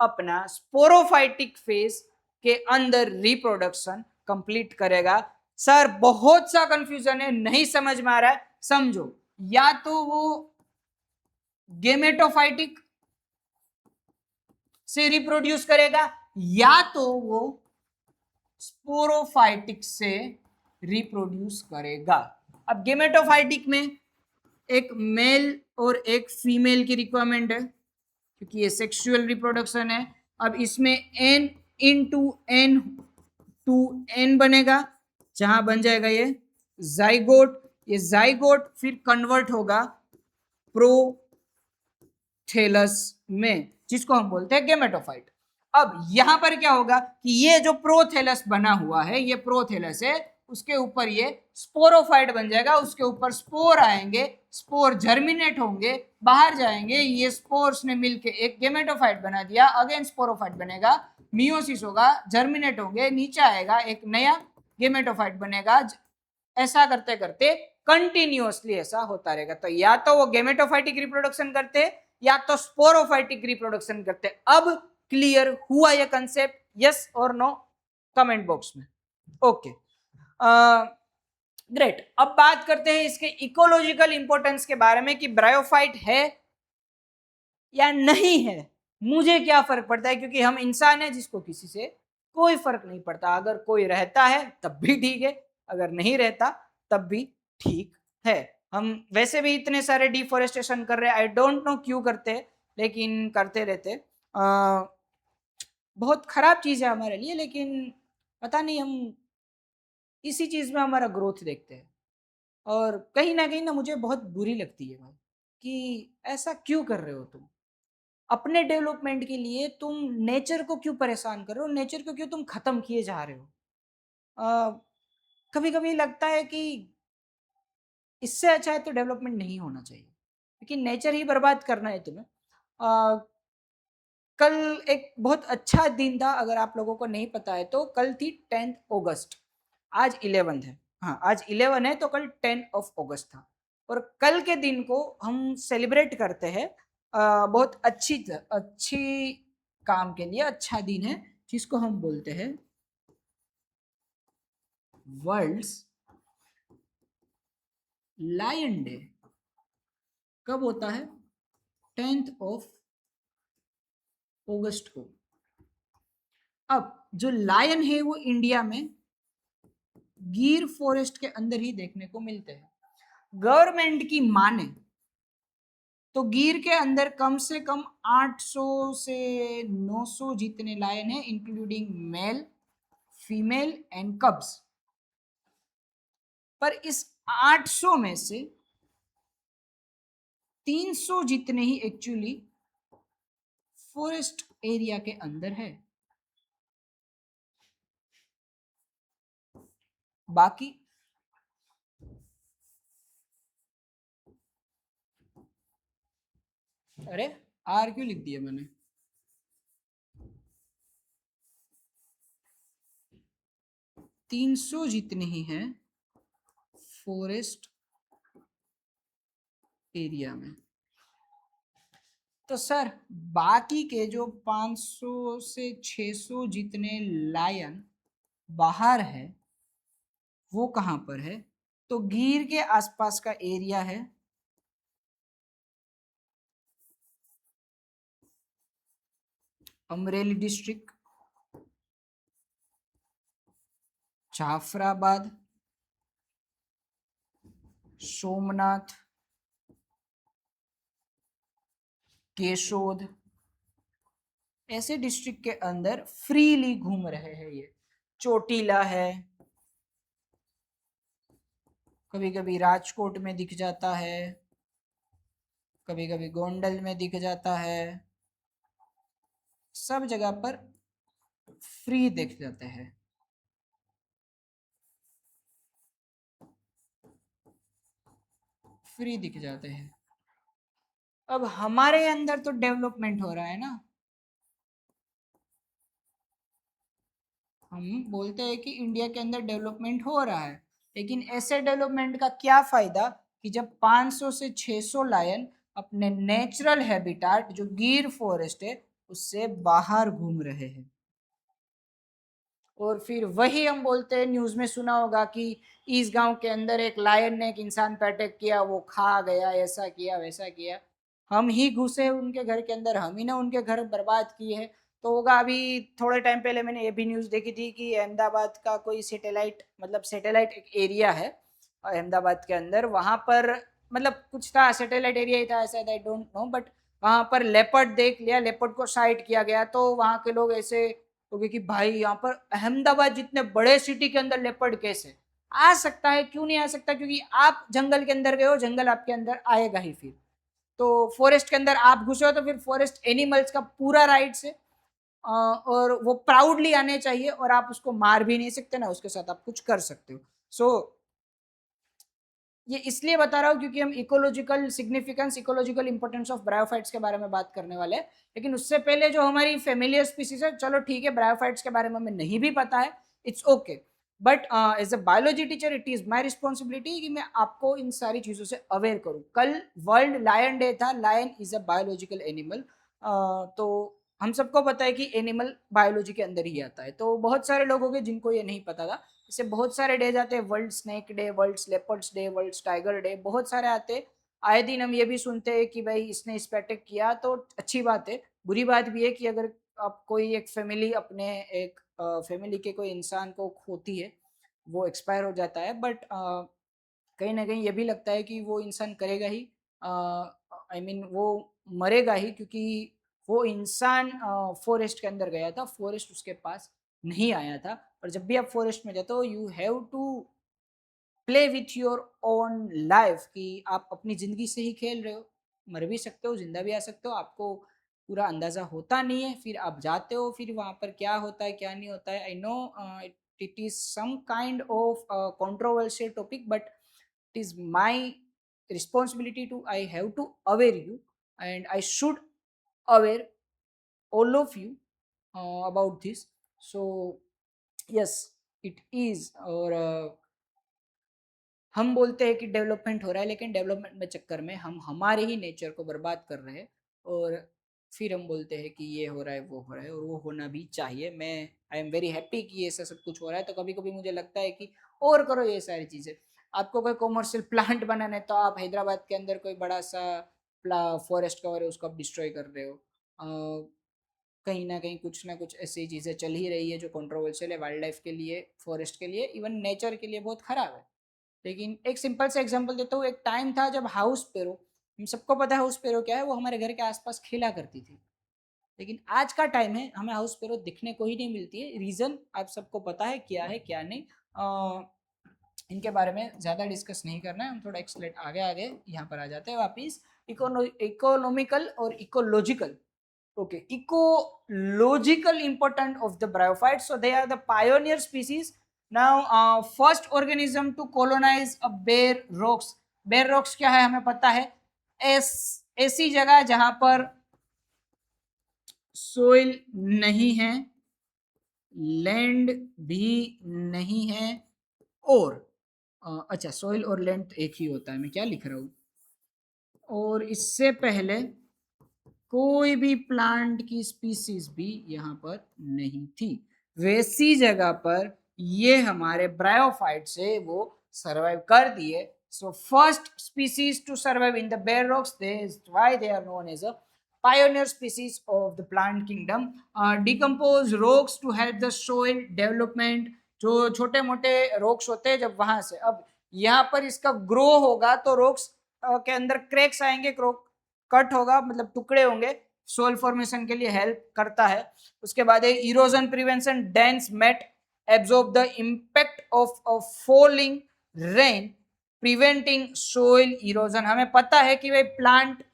अपना स्पोरोफाइटिक फेज के अंदर रिप्रोडक्शन कंप्लीट करेगा। सर बहुत सा कंफ्यूजन है, नहीं समझ में आ रहा है, समझो। या तो वो गेमेटोफाइटिक से रिप्रोड्यूस करेगा, या तो वो स्पोरोफाइटिक से रिप्रोड्यूस करेगा। अब गेमेटोफाइटिक में एक मेल और एक फीमेल की रिक्वायरमेंट है, क्योंकि ये सेक्सुअल रिप्रोडक्शन है। अब इसमें n into n two n बनेगा, जहां बन जाएगा ये जाइगोट। ये जाइगोट फिर कन्वर्ट होगा प्रोथेलस में, जिसको हम बोलते हैं गेमेटोफाइट। अब यहां पर क्या होगा कि ये जो प्रोथेलस बना हुआ है, ये प्रोथेलस है, उसके ऊपर ये स्पोरोफाइट बन जाएगा, उसके ऊपर स्पोर आएंगे, स्पोर जर्मिनेट होंगे, बाहर जाएंगे, ये स्पोर्स ने मिलके एक गेमेटोफाइट बना दिया, अगेन स्पोरोफाइट बनेगा, मियोसिस होगा, जर्मिनेट होंगे, नीचे आएगा, एक नया गेमेटोफाइट बनेगा। ऐसा करते करते कंटिन्यूअसली ऐसा होता रहेगा। तो या तो वो गेमेटोफाइटिक रिप्रोडक्शन करते, या तो स्पोरोफाइटिक रिप्रोडक्शन करते। अब क्लियर हुआ ये कंसेप्ट? यस और नो कमेंट बॉक्स में। Okay, great. अब बात करते हैं इसके इकोलॉजिकल इंपॉर्टेंस के बारे में कि ब्रायोफाइट है या नहीं है। मुझे क्या फर्क पड़ता है, क्योंकि हम इंसान हैं जिसको किसी से कोई फर्क नहीं पड़ता। अगर कोई रहता है तब भी ठीक है, अगर नहीं रहता तब भी ठीक है। हम वैसे भी इतने सारे डिफोरेस्टेशन कर रहे हैं, आई डोंट नो क्यों करते हैं, लेकिन करते रहते। बहुत खराब चीज है हमारे लिए, लेकिन पता नहीं हम इसी चीज में हमारा ग्रोथ देखते हैं। और कहीं ना मुझे बहुत बुरी लगती है भाई, कि ऐसा क्यों कर रहे हो तुम अपने डेवलपमेंट के लिए। तुम नेचर को क्यों परेशान कर रहे हो, नेचर को क्यों तुम खत्म किए जा रहे हो। कभी कभी लगता है कि इससे अच्छा है तो डेवलपमेंट नहीं होना चाहिए, लेकिन नेचर ही बर्बाद करना है तुम्हें। कल एक बहुत अच्छा दिन था, अगर आप लोगों को नहीं पता है तो कल थी 10 अगस्त, आज 11 है। हाँ, आज 11 है तो कल 10 अगस्त था। और कल के दिन को हम सेलिब्रेट करते हैं बहुत अच्छी काम के लिए। अच्छा दिन है जिसको हम बोलते हैं वर्ल्ड्स लायन डे। कब होता है? 10 अगस्त को। अब जो लायन है वो इंडिया में गिर फॉरेस्ट के अंदर ही देखने को मिलते हैं। गवर्नमेंट की माने तो गिर के अंदर कम से कम 800 से 900 जितने लायन हैं, including male, female and cubs. पर इस 800 में से 300 जितने ही एक्चुअली फॉरेस्ट एरिया के अंदर है। बाकी अरे आर क्यों लिख दिया मैंने? 300 जितने ही हैं फॉरेस्ट एरिया में। तो सर बाकी के जो 500 से 600 जितने लायन बाहर है वो कहाँ पर है? तो गिर के आसपास का एरिया है, अमरेली डिस्ट्रिक्ट, जाफराबाद, सोमनाथ, केशोद, ऐसे डिस्ट्रिक्ट के अंदर फ्रीली घूम रहे हैं ये। चोटीला है, कभी कभी राजकोट में दिख जाता है, कभी कभी गोंडल में दिख जाता है, सब जगह पर फ्री दिख जाते हैं। फ्री दिख जाते हैं। अब हमारे अंदर तो डेवलपमेंट हो रहा है ना। हम बोलते हैं कि इंडिया के अंदर डेवलपमेंट हो रहा है, लेकिन ऐसे डेवलपमेंट का क्या फायदा कि जब 500 से 600 लायन अपने नेचुरल हैबिटाट जो गिर फॉरेस्ट है उससे बाहर घूम रहे हैं। और फिर वही हम बोलते हैं, न्यूज में सुना होगा कि इस गांव के अंदर एक लायन ने एक इंसान पे अटैक किया, वो खा गया, ऐसा किया वैसा किया। हम ही घुसे उनके घर के अंदर, हम ही ने उनके घर बर्बाद किए हैं। तो होगा, अभी थोड़े टाइम पहले मैंने ये भी न्यूज़ देखी थी कि अहमदाबाद का कोई सैटेलाइट, मतलब सैटेलाइट एक एरिया है अहमदाबाद के अंदर, वहाँ पर मतलब कुछ था, सैटेलाइट एरिया ही था ऐसा, आई डोंट नो, बट वहाँ पर लेपर्ड देख लिया, लेपर्ड को साइट किया गया। तो वहाँ के लोग ऐसे हो गए कि भाई यहाँ पर अहमदाबाद जितने बड़े सिटी के अंदर लेपर्ड कैसे आ सकता है? क्यों नहीं आ सकता? क्योंकि आप जंगल के अंदर गए हो, जंगल आपके अंदर आएगा ही। फिर तो फॉरेस्ट के अंदर आप घुसे हो तो फिर फॉरेस्ट एनिमल्स का पूरा राइट्स है, और वो प्राउडली आने चाहिए, और आप उसको मार भी नहीं सकते ना उसके साथ आप कुछ कर सकते हो। सो ये इसलिए बता रहा हूँ क्योंकि हम ecological significance, ecological importance of bryophytes के बारे में बात करने वाले हैं। लेकिन उससे पहले जो हमारी फेमिलियर स्पीसीज है, चलो ठीक है, ब्रायोफाइट्स के बारे में हमें नहीं भी पता है, it's okay, but as a biology teacher it is my responsibility कि मैं आपको इन सारी चीज़ों से अवेयर करूँ। कल वर्ल्ड लायन डे था, lion is a biological animal. तो हम सबको पता है कि एनिमल बायोलॉजी के अंदर ही आता है। तो बहुत सारे लोग होंगे जिनको ये नहीं पता था। इसे बहुत सारे डेज आते हैं, world snake day, world leopards day, world tiger day, बहुत सारे आते हैं। आए दिन हम ये भी सुनते हैं कि भाई इसने इस पे अटैक किया, तो अच्छी बात है। बुरी बात भी है कि अगर आप कोई एक फैमिली अपने एक फैमिली के कोई इंसान को खोती है, वो एक्सपायर हो जाता है, बट कहीं ना कहीं ये भी लगता है कि वो इंसान करेगा ही, आई मीन वो मरेगा ही, क्योंकि वो इंसान फॉरेस्ट के अंदर गया था, फॉरेस्ट उसके पास नहीं आया था। और जब भी आप फॉरेस्ट में जाते हो you have to play with your own life, कि आप अपनी ज़िंदगी से ही खेल रहे हो, मर भी सकते हो, जिंदा भी आ सकते हो, आपको पूरा अंदाज़ा होता नहीं है। फिर आप जाते हो, फिर वहाँ पर क्या होता है क्या नहीं होता है, I know it is some kind of controversial topic, but it is my responsibility to, I have to aware you, and I should aware all of you about this. So yes, it is। और हम बोलते हैं कि development हो रहा है, लेकिन development में चक्कर में हम हमारे ही नेचर को बर्बाद कर रहे हैं, और फिर हम बोलते हैं कि ये हो रहा है वो हो रहा है, और वो होना भी चाहिए। मैं आई एम वेरी हैप्पी कि ऐसा सब कुछ हो रहा है। तो कभी कभी मुझे लगता है कि और करो ये सारी चीज़ें। आपको कोई कॉमर्शियल प्लांट बनाना है तो आप हैदराबाद के अंदर कोई बड़ा सा फॉरेस्ट कवर है उसको आप डिस्ट्रॉय कर रहे हो। कहीं ना कुछ ऐसी चीज़ें चल ही रही है जो कंट्रोवर्शियल है वाइल्ड लाइफ के लिए, फॉरेस्ट के लिए, इवन नेचर के लिए बहुत ख़राब है। लेकिन एक सिंपल सा एग्जांपल देता हूँ, एक टाइम था जब हाउस पेरो, हम सबको पता है हाउस पेरो क्या है, वो हमारे घर के आसपास खेला करती थी। लेकिन आज का टाइम है, हमें हाउस पेरो दिखने को ही नहीं मिलती है। रीज़न आप सबको पता है क्या नहीं। इनके बारे में ज़्यादा डिस्कस नहीं करना है, हम थोड़ा एक स्लाइड आगे आगे यहाँ पर आ जाते हैं वापिस। इकोनॉमिकल और ecological Okay, ecological importance of the bryophytes. So they are the pioneer species. Now, first organism to colonize a bare rocks. Bare rocks क्या है हमें पता है, ऐसी जगह जहां पर सोइल नहीं है, लैंड भी नहीं है, और अच्छा सोइल और लैंड एक ही होता है, मैं क्या लिख रहा हूं, और इससे पहले कोई भी प्लांट की स्पीसीज भी यहाँ पर नहीं थी, वैसी जगह पर ये हमारे ब्रायोफाइट से वो सरवाइव कर दिए. So first species to survive in the bare rocks, why they are known as a pioneer species of the plant kingdom. Decompose rocks to help the soil development. जो छोटे मोटे रॉक्स होते हैं, जब वहां से अब यहाँ पर इसका ग्रो होगा तो रॉक्स के अंदर क्रैक्स आएंगे, कट होगा, मतलब टुकड़े होंगे, सोइल फॉर्मेशन के लिए हेल्प करता है. उसके बाद है erosion prevention, dense mat absorb the impact of falling rain preventing soil erosion. हमें पता है कि भाई प्लांट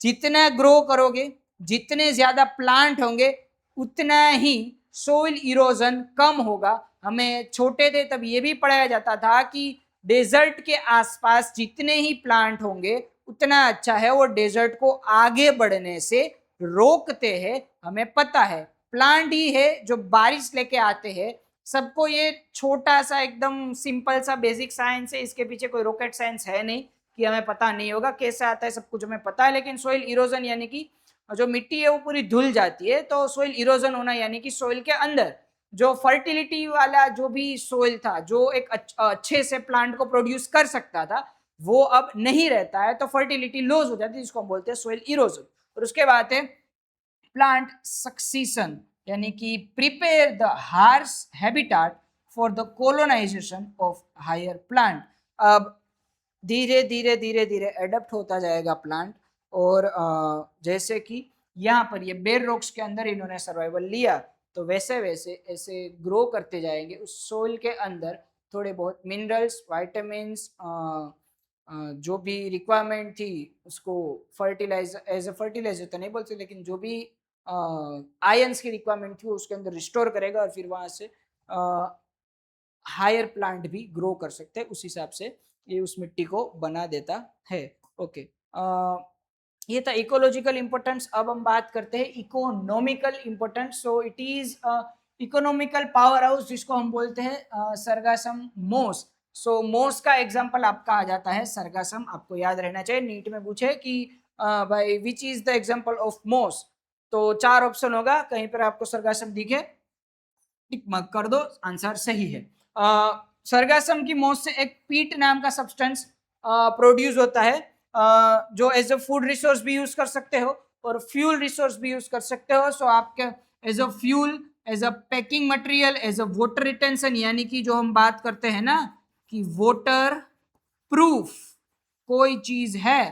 जितना ग्रो करोगे, जितने ज्यादा प्लांट होंगे, उतना ही सोइल इरोजन कम होगा. हमें छोटे थे तब ये भी पढ़ाया जाता था कि डेजर्ट के आसपास जितने ही प्लांट होंगे उतना अच्छा है, वो डेजर्ट को आगे बढ़ने से रोकते हैं. हमें पता है प्लांट ही है जो बारिश लेके आते हैं. सबको ये छोटा सा एकदम सिंपल सा बेसिक साइंस है, इसके पीछे कोई रॉकेट साइंस है नहीं कि हमें पता नहीं होगा कैसे आता है, सब कुछ हमें पता है. लेकिन सोइल इरोजन यानी कि जो मिट्टी है वो पूरी धुल जाती है, तो सोइल इरोजन होना यानी कि सोइल के अंदर जो फर्टिलिटी वाला जो भी सोइल था, जो एक अच्छे से प्लांट को प्रोड्यूस कर सकता था, वो अब नहीं रहता है, तो फर्टिलिटी लॉस हो जाती है, जिसको हम बोलते हैं सोइल इरोजन. और उसके बाद है प्लांट सक्सीशन, यानी कि prepare the harsh habitat for the colonization of higher plant. अब धीरे धीरे धीरे धीरे एडप्ट होता जाएगा प्लांट, और जैसे कि यहाँ पर ये बेर रॉक्स के अंदर इन्होंने सर्वाइवल लिया, तो वैसे वैसे ऐसे ग्रो करते जाएंगे. उस सोइल के अंदर थोड़े बहुत मिनरल्स, वाइटामिन्स, जो भी रिक्वायरमेंट थी उसको फर्टिलाइजर, एज ए फर्टिलाइजर तो नहीं बोलते, लेकिन जो भी आयंस की रिक्वायरमेंट थी उसके अंदर रिस्टोर करेगा, और फिर वहाँ से हायर प्लांट भी ग्रो कर सकते हैं. उस हिसाब से ये उस मिट्टी को बना देता है. ओके, ये था इकोलॉजिकल इंपोर्टेंस. अब हम बात करते हैं economical importance. So it is economical power house, जिसको हम बोलते हैं सरगासम मोस. सो मोस का एग्जांपल आपका आ जाता है सरगासम. आपको याद रहना चाहिए, नीट में पूछे कि भाई which is the example of मोस, तो 4 ऑप्शन होगा, कहीं पर आपको सरगासम दिखे टिक मार्क कर दो, आंसर सही है. सरगासम की मोस से एक पीट नाम का सब्सटेंस प्रोड्यूस होता है, जो एज अ फूड रिसोर्स भी यूज कर सकते हो और फ्यूल रिसोर्स भी यूज कर सकते हो. सो आपके as a fuel, as a packing material, as a water retention, यानी कि जो हम बात करते हैं ना कि वाटर प्रूफ कोई चीज है,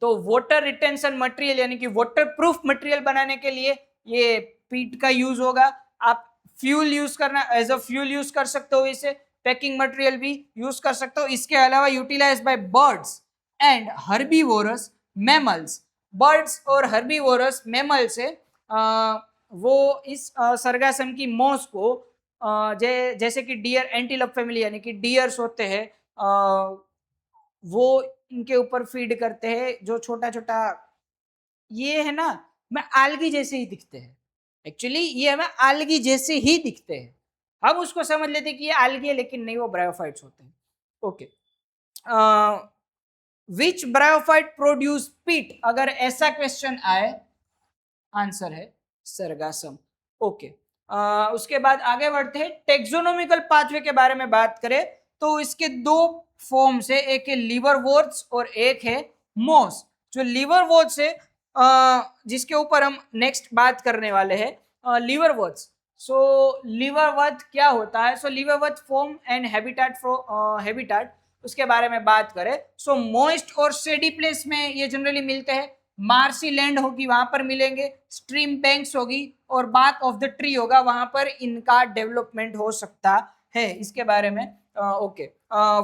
तो वाटर रिटेंशन मटेरियल यानी कि वाटर प्रूफ मटेरियल बनाने के लिए ये पीट का यूज होगा. आप फ्यूल यूज करना, एज अ फ्यूल यूज कर सकते हो, इसे पैकिंग मटेरियल भी यूज कर सकते हो. इसके अलावा utilise by birds and herbivorous mammals. Birds और हर्बीवोरस मैमल से वो इस सरगासम की मोस को जैसे कि डियर, एंटीलोप फैमिली यानी कि डियर्स होते हैं, वो इनके ऊपर फीड करते हैं. जो छोटा छोटा ये है ना, मैं आलगी जैसे ही दिखते हैं, एक्चुअली ये हमें आलगी जैसे ही दिखते हैं, हम उसको समझ लेते हैं कि ये आलगी है, लेकिन नहीं, वो ब्रायोफाइट्स होते हैं. ओके, विच ब्रायोफाइट प्रोड्यूस पीट, अगर ऐसा क्वेश्चन आए, आंसर है सरगासम. ओके, उसके बाद आगे बढ़ते हैं. टेक्सोनोमिकल पाथवे के बारे में बात करें तो इसके 2 फॉर्म्स है, एक है लिवरवॉर्ट्स और एक है मोस. जो लिवरवॉर्ट्स है, जिसके ऊपर हम नेक्स्ट बात करने वाले हैं, लिवरवॉर्ट्स. सो लिवरवर्थ क्या होता है? सो लिवरवर्थ फॉर्म एंड हैबिटाट, उसके बारे में बात करें. सो मॉइस्ट और शेडी प्लेस में ये जनरली मिलते हैं. मार्सी लैंड होगी वहां पर मिलेंगे, स्ट्रीम बैंक्स होगी और बार्क ऑफ द ट्री होगा, वहां पर इनका डेवलपमेंट हो सकता है. इसके बारे में ओके,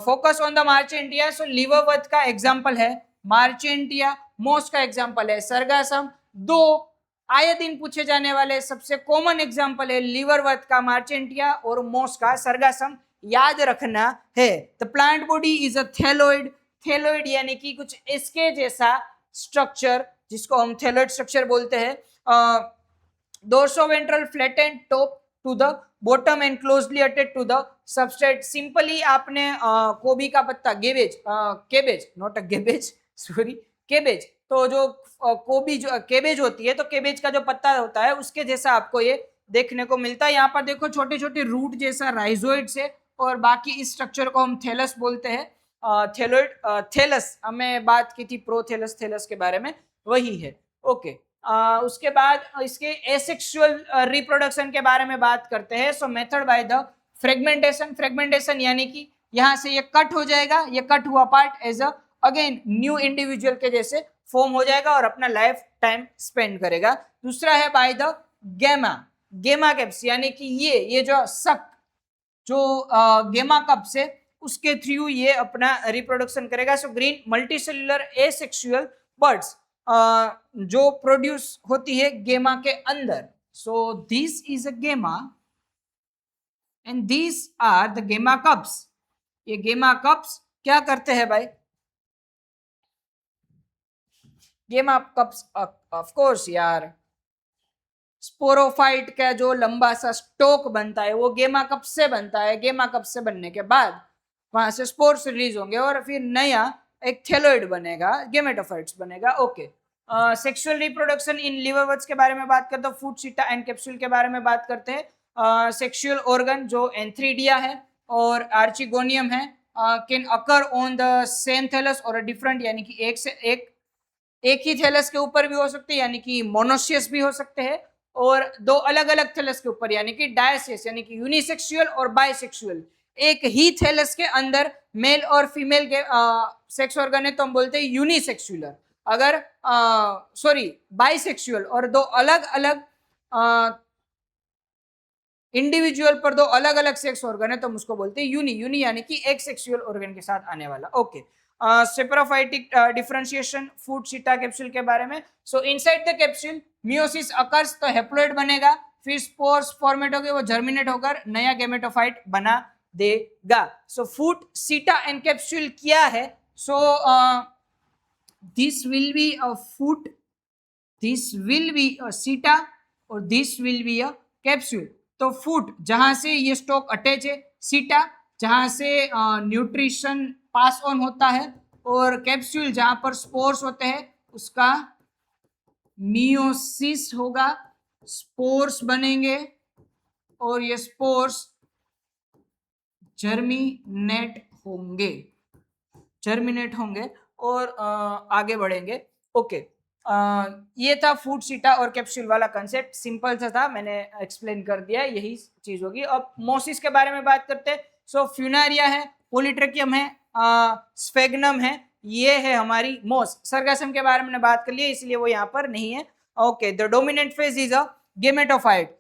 फोकस ऑन द मार्चेंटिया. सो लिवरवर्थ का एग्जांपल है मार्चेंटिया, मोस का एग्जांपल है सरगासम, दो आए दिन पूछे जाने वाले सबसे कॉमन एग्जांपल है लीवरवर्थ का मार्चेंटिया और मोस का सरगासम, याद रखना है। The plant body is a thalloid, thalloid यानी कि कुछ इसके जैसा स्ट्रक्चर जिसको हम थैलोइड स्ट्रक्चर बोलते हैं। dorsoventral flattened top to the bottom and closely attached to the substrate। Simply आपने गोभी का पत्ता garbage, cabbage not a garbage sorry cabbage, तो जो गोभी जो केबेज होती है तो केबेज का जो पत्ता होता है उसके जैसा आपको ये देखने को मिलता है। यहाँ पर देखो छोटे छोटे रूट जैसा राइजोइड्स है और बाकी इस स्ट्रक्चर को हम थैलस बोलते हैं। थैलोइड थैलस हमें बात की थी प्रोथैलस थैलस के बारे में, वही है। ओके उसके बाद इसके एसेक्सुअल रिप्रोडक्शन के बारे में बात करते हैं। सो method by the fragmentation, fragmentation यानी कि यहाँ से ये कट हो जाएगा, ये कट हुआ part as a again new individual के जैसे फॉर्म हो जाएगा और अपना लाइफ टाइम स्पेंड करेगा। दूसरा है बाय द गेमा, गेमा कैप्स यानी कि ये जो सक जो गेमा कप्स है उसके थ्रू ये अपना रिप्रोडक्शन करेगा। So green multicellular asexual birds जो प्रोड्यूस होती है गेमा के अंदर। सो दिस इज अ गेमा एंड दिस आर द गेमा कप्स। ये गेमा कप्स क्या करते हैं भाई? गेमा कप्स ऑफ कोर्स यार स्पोरोफाइट का जो लंबा सा स्टोक बनता है वो गेमा कप से बनता है। गेमा कप से बनने के बाद वहां से स्पोर्स रिलीज होंगे और फिर नया एक थैलोइड बनेगा, गेमेटोफाइट्स बनेगा। ओके सेक्सुअल रिप्रोडक्शन इन लिवरवर्ट्स के बारे में बात करते हैं, फूड सीटा एंड कैप्सूल के बारे में बात करते हैं। सेक्सुअल ऑर्गन जो एंथ्रीडिया है और आर्चिगोनियम है can occur on the same thallus और डिफरेंट, यानी कि एक से एक ही थैलस के ऊपर भी हो सकते हैं यानी कि मोनोसियस भी हो सकते हैं और दो अलग अलग थैलस के ऊपर यानी कि डायसियस यानी कि यूनिसेक्सुअल और बाइसेक्सुअल। एक ही थैलस के अंदर मेल और फीमेल के सेक्स ऑर्गन है तो हम बोलते हैं यूनिसेक्सुलर। अगर सॉरी बाइसेक्सुअल और दो अलग अलग इंडिविजुअल पर दो अलग अलग सेक्स ऑर्गन है तो हम उसको बोलते हैं यूनी, यूनी यानी कि एक सेक्सुअल ऑर्गन के साथ आने वाला। ओके सेपरोफाइटिक डिफरेंशिएशन फूड सीटा कैप्सूल के बारे में। सो inside the capsule meiosis occurs तो हैप्लॉइड बनेगा, फिर स्पोर्स फॉर्मेट होंगे, वो जर्मिनेट होकर नया गेमेटोफाइट बना देगा। सो फूड सीटा एंड कैप्सूल क्या है? So this will be a food, this will be a सीटा और this will be a capsule. तो फूड जहां से ये स्टॉक अटैच है, सीटा जहां से न्यूट्रिशन पास ऑन होता है और कैप्सूल जहां पर स्पोर्स होते हैं उसका मियोसिस होगा, स्पोर्स बनेंगे और ये स्पोर्स जर्मिनेट होंगे और आगे बढ़ेंगे। ओके ये था फूड सीटा और कैप्सूल वाला कंसेप्ट, सिंपल सा था, मैंने एक्सप्लेन कर दिया, यही चीज होगी। अब मोसिस के बारे में बात करते हैं। सो फ्यूनारिया है, पॉलीट्रेकियम है, स्फेग्नम है, ये है हमारी मोस। सरगासम के बारे में बात कर लिया इसलिए वो यहाँ पर नहीं है। Okay the dominant phase is a gametophyte.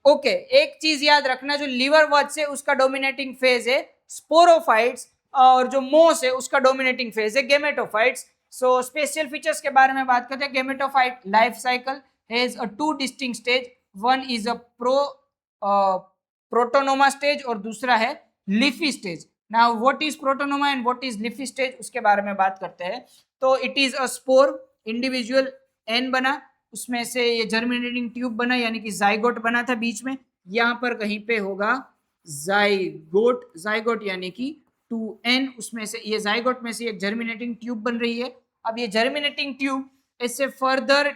Okay एक चीज याद रखना, जो लीवर वर्च है उसका डोमिनेटिंग फेज है स्पोरोफाइट्स और जो मोस है उसका डोमिनेटिंग फेज है गेमेटोफाइट्स। सो स्पेशल फीचर्स के बारे में बात करते हैं। Gametophyte life cycle has a two distinct stage, one is a protonema stage और दूसरा है leafy stage. Now what is protonema and what is leafy stage उसके बारे में बात करते हैं। तो it is a spore, individual an बना, उसमें से ये जर्मिनेटिंग ट्यूब बना यानी कि जाइगोट बना था बीच में, यहाँ पर कहीं पे होगा जाइगोट, जाइगोट यानी कि 2n, उसमें से ये जाइगोट में से एक जर्मिनेटिंग ट्यूब बन रही है। अब ये जर्मिनेटिंग ट्यूब इससे फर्दर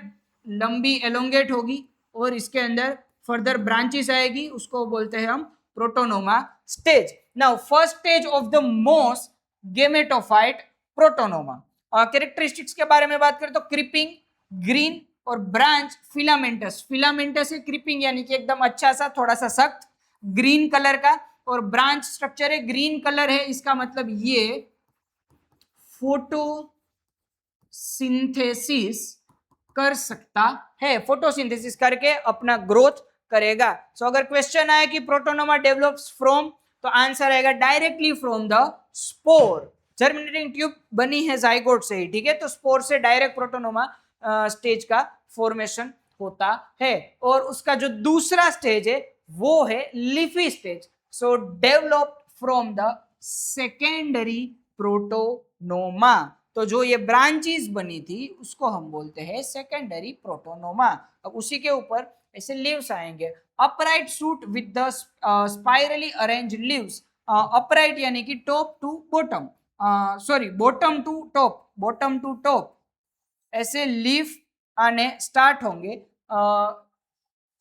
लंबी एलोंगेट होगी और इसके अंदर फर्दर ब्रांचेस आएगी, उसको बोलते हैं हम protonema stage. Now first stage of the moss gametophyte protonema. Characteristics के बारे में बात करें तो क्रीपिंग, ग्रीन और ब्रांच फिलामेंटस। फिलामेंटस है क्रीपिंग यानी कि एकदम अच्छा सा थोड़ा सा सख्त ग्रीन कलर का, और ब्रांच स्ट्रक्चर है ग्रीन कलर है, इसका मतलब ये फोटोसिंथेसिस कर सकता है, फोटोसिंथेसिस करके अपना ग्रोथ करेगा। सो अगर क्वेश्चन आए कि प्रोटोनोमा डेवलप्स फ्रॉम, तो आंसर आएगा directly from the spore. Germinating tube बनी है जाइगोट से ही, ठीक है, तो स्पोर से डायरेक्ट प्रोटोनोमा स्टेज का फॉर्मेशन होता है। और उसका जो दूसरा स्टेज है वो है leafy stage. So developed from the secondary protonema. तो जो ये ब्रांचेस बनी थी उसको हम बोलते हैं सेकेंडरी प्रोटोनोमा। अब उसी के ऊपर ऐसे लीव्स आएंगे। Upright shoot with the spirally arrange leaves. Upright यानी कि top to bottom, sorry bottom to top, bottom to top ऐसे लीफ आने स्टार्ट होंगे।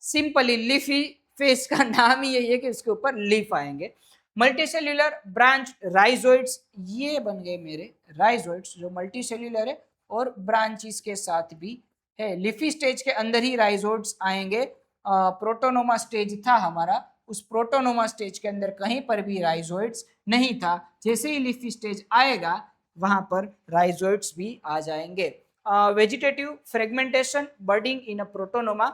सिंपली लीफी फेस का नाम ही यही है कि उसके ऊपर लीफ आएंगे। मल्टीसेल्यूलर ब्रांच राइजोइड्स, ये बन गए मेरे राइजोइड्स जो मल्टीसेल्यूलर है और ब्रांचेस के साथ भी है। लिफी स्टेज के अंदर ही राइजोइड्स आएंगे। प्रोटोनोमा स्टेज था हमारा, उस प्रोटोनोमा स्टेज के अंदर कहीं पर भी राइजोइड्स नहीं था। जैसे ही लिफी स्टेज आएगा वहां पर राइजोइड्स भी आ जाएंगे। वेजिटेटिव फ्रेगमेंटेशन, बर्डिंग इन अ प्रोटोनोमा।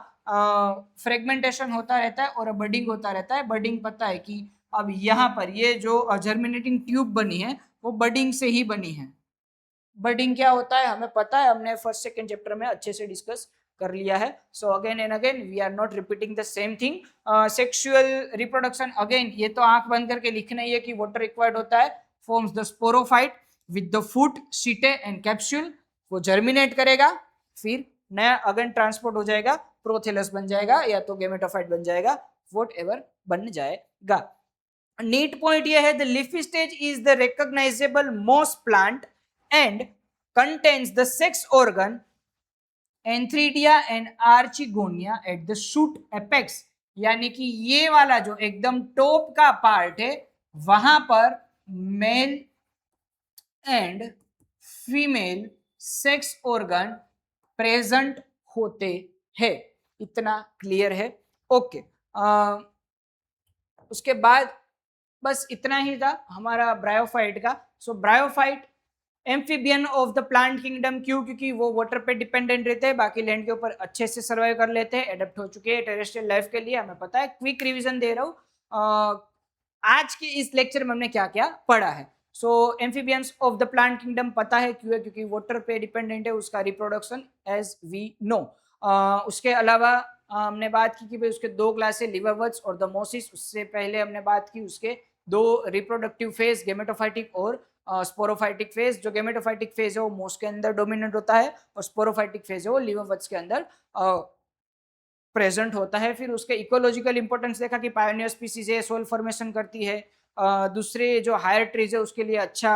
फ्रेगमेंटेशन होता रहता है और बर्डिंग होता रहता है। बर्डिंग पता है कि अब यहाँ पर ये जो जर्मिनेटिंग ट्यूब बनी है वो बर्डिंग से ही बनी है। बर्डिंग क्या होता है हमें पता है, हमने फर्स्ट सेकंड चैप्टर में अच्छे से डिस्कस कर लिया है। So again and again we are not repeating the same thing. Sexual reproduction, again ये तो आंख बंद करके लिखना ही है कि वाटर रिक्वायर्ड होता है। Forms the sporophyte with the फूट, सीटे एंड कैप्सूल। वो जर्मिनेट करेगा, फिर नया अगेन ट्रांसपोर्ट हो जाएगा, प्रोथेलस बन जाएगा या तो गेमेटोफाइट बन जाएगा, वॉट एवर बन जाएगा। नीट पॉइंट ये है, the leafy stage is the recognisable moss plant and contains the sex organ antheridia and archegonia at the shoot apex. यानी कि ये वाला जो एकदम टॉप का पार्ट है वहां पर male and female sex organ present होते हैं। इतना क्लियर है? ओके। उसके बाद बस इतना ही था हमारा ब्रायोफाइट का। So bryophyte amphibian of the plant kingdom, क्यों? क्योंकि वो वाटर पे डिपेंडेंट रहते हैं, बाकी लैंड के ऊपर अच्छे से सर्वाइव कर लेते हैं, एडेप्ट हो चुके हैं टेरेस्ट्रियल लाइफ के लिए, हमें पता है। क्विक रिवीजन दे रहा हूँ आज के इस लेक्चर में हमने क्या क्या पढ़ा है। So amphibians of the plant kingdom पता है क्यों है, क्योंकि वाटर पे डिपेंडेंट है उसका रिप्रोडक्शन, एज वी नो। उसके अलावा हमने बात की कि भाई उसके दो क्लास है, लिवरवर्ट्स और द मोसिस। उससे पहले हमने बात की उसके दो रिप्रोडक्टिव फेज, गेमेटोफाइटिक और स्पोरोफाइटिक फेज। जो गेमेटोफाइटिक फेज है वो मोस के अंदर डोमिनेंट होता है और स्पोरोफाइटिक फेज है वो लिवरवर्ट्स के अंदर प्रेजेंट होता है। फिर उसके इकोलॉजिकल इंपॉर्टेंस देखा कि पायोनियर स्पीसीज है, सोल फॉर्मेशन करती है, दूसरे जो हायर ट्रीज है उसके लिए अच्छा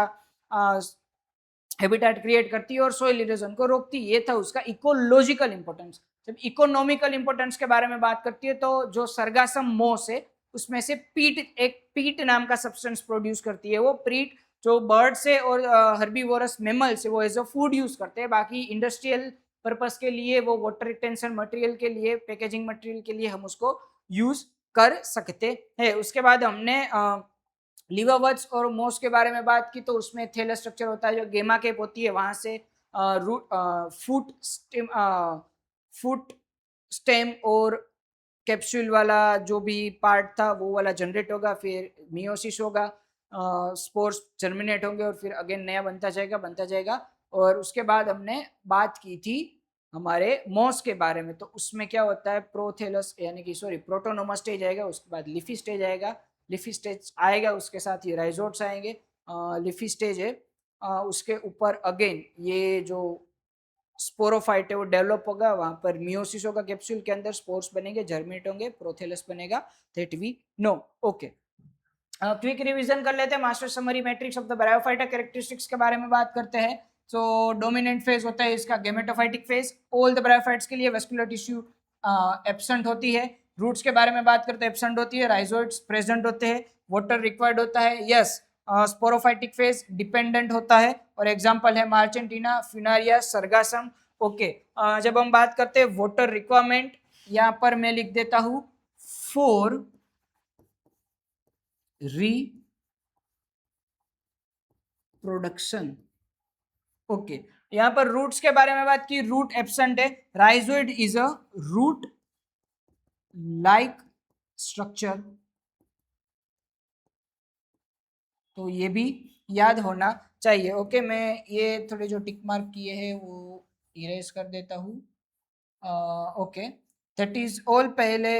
हैबिटेट क्रिएट करती है और सोइल इरोजन को रोकती है। ये था उसका इकोलॉजिकल इंपॉर्टेंस। जब इकोनॉमिकल इंपॉर्टेंस के बारे में बात करती है तो जो सरगासम मोस है उसमें से पीट, एक पीट नाम का सब्सटेंस प्रोड्यूस करती है। वो पीट जो बर्ड्स है और हर्बीवोरस मेमल्स है वो एज अ फूड यूज करते हैं। बाकी इंडस्ट्रियल पर्पस के लिए, वो वाटर रिटेंशन मटेरियल के लिए, पैकेजिंग मटेरियल के लिए हम उसको यूज कर सकते हैं। उसके बाद हमने लिवरवर्ट्स और मोस के बारे में बात की, तो उसमें थैलस स्ट्रक्चर होता है जो गेमा केप होती है, वहां से रूट फूट स्टेम और कैप्सूल वाला जो भी पार्ट था वो वाला जनरेट होगा, फिर मियोसिस होगा, स्पोर्स जर्मिनेट होंगे और फिर अगेन नया बनता जाएगा। और उसके बाद हमने बात की थी हमारे मॉस के बारे में, तो उसमें क्या होता है, प्रोथेलस यानी कि सॉरी प्रोटोनोमा स्टेज आएगा, उसके बाद लिफी स्टेज आएगा, लिफी स्टेज आएगा उसके साथ ये राइजोट्स आएंगे। लिफी स्टेज है, उसके ऊपर अगेन ये जो स्पोरोफाइट है वो डेवलप होगा, वहां पर मियोसिस होगा, कैप्सूल के अंदर स्पोर्स बनेंगे, जर्मिनेट होंगे, प्रोथेलस बनेगा, that we know. Okay, quick revision कर लेते हैं। Master summary matrix of the bryophyta characteristics के बारे में बात करते हैं। सो डोमिनेंट फेज होता है इसका gametophytic phase. All the bryophytes के लिए वेस्कुलर टिश्यू एब्सेंट होती है। रूट्स के बारे में बात करते हैं, एब्सेंट होती है। राइजोइड्स प्रेजेंट होते हैं। वाटर रिक्वायर्ड होता है, यस। स्पोरोफाइटिक फेज डिपेंडेंट होता है और एग्जांपल है मार्चेंटिना, फिनारिया, सरगासम। ओके, जब हम बात करते हैं वाटर रिक्वायरमेंट, यहाँ पर मैं लिख देता हूं फॉर रिप्रोडक्शन। ओके, यहाँ पर रूट्स के बारे में बात की, रूट एब्सेंट है। Rhizoid is a root like structure, तो ये भी याद होना चाहिए। ओके, मैं ये थोड़े जो टिक मार्क किए हैं वो इरेज कर देता हूँ। Okay, that is all. पहले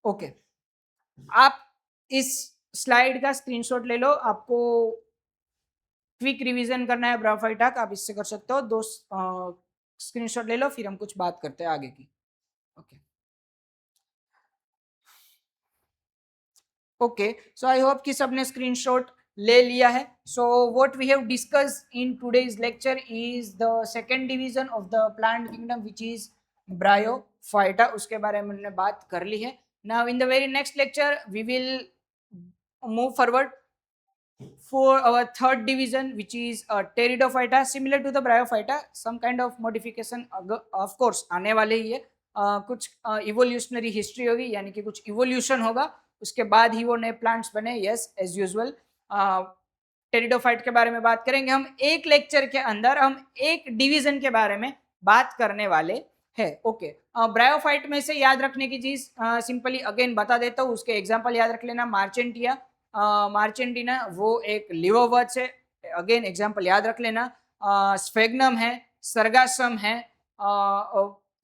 ओके, आप इस स्लाइड का स्क्रीनशॉट ले लो। आपको क्विक रिवीजन करना है ब्रायोफाइटा का, आप इससे कर सकते हो। दो स्क्रीनशॉट ले लो, फिर हम कुछ बात करते हैं आगे की। Okay okay, so I hope कि सबने स्क्रीनशॉट ले लिया है। So what we have discussed in today's lecture is the second division of the plant kingdom which is bryophyta. उसके बारे में हमने बात कर ली है। Now in the very next lecture we will move forward for our third division, which is Pteridophyta, similar to the Bryophyta, some kind of modification of course आने वाले ही है। कुछ इवोल्यूशनरी हिस्ट्री होगी, यानी कि कुछ इवोल्यूशन होगा, उसके बाद ही वो नए प्लांट्स बने। यस, एज यूजुअल टेरिडोफाइट के बारे में बात करेंगे हम। एक लेक्चर के अंदर हम एक डिवीजन के बारे में बात करने वाले है। ओके, ब्रायोफाइट में से याद रखने की चीज सिंपली अगेन बता देता हूँ, उसके एग्जांपल याद रख लेना। मार्चेंटिया, मार्चेंटिना वो एक लिवोवर्ट्स है, अगेन एग्जांपल याद रख लेना। स्फेग्नम है, सरगासम है,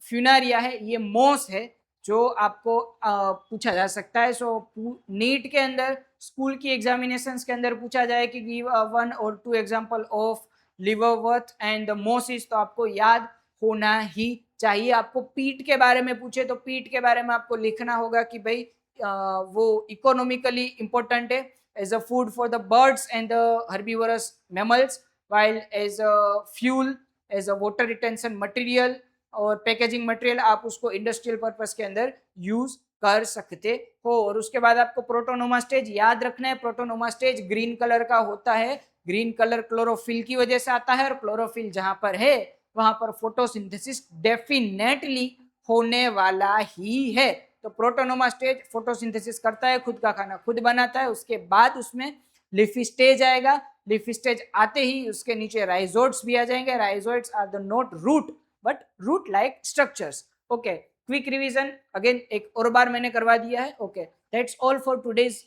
फ्यूनारिया है, ये मोस है जो आपको पूछा जा सकता है। सो नीट के अंदर, स्कूल की एग्जामिनेशंस के अंदर पूछा जाए कि give 1 or 2 example of liverwort and the mosses, तो आपको याद होना ही चाहिए। आपको पीट के बारे में पूछे तो पीट के बारे में आपको लिखना होगा कि भाई वो इकोनॉमिकली इंपॉर्टेंट है as a food for the birds and the herbivorous mammals, while as a fuel, as a water retention material और पैकेजिंग मटेरियल आप उसको इंडस्ट्रियल पर्पस के अंदर यूज कर सकते हो। और उसके बाद आपको प्रोटोनोमा स्टेज याद रखना है। प्रोटोनोमा स्टेज ग्रीन कलर का होता है, ग्रीन कलर क्लोरोफिल की वजह से आता है, और क्लोरोफिल जहां पर है वहां पर फोटोसिंथेसिस डेफिनेटली होने वाला ही है। तो प्रोटोनोमा स्टेज फोटोसिंथेसिस करता है, खुद का खाना खुद बनाता है। उसके बाद उसमें लिफी स्टेज आएगा, लिफी स्टेज आते ही उसके नीचे राइजोइड्स भी आ जाएंगे। Rhizoids are the not root but root like structures. Okay, quick revision again एक और बार मैंने करवा दिया है। Okay, that's all for today's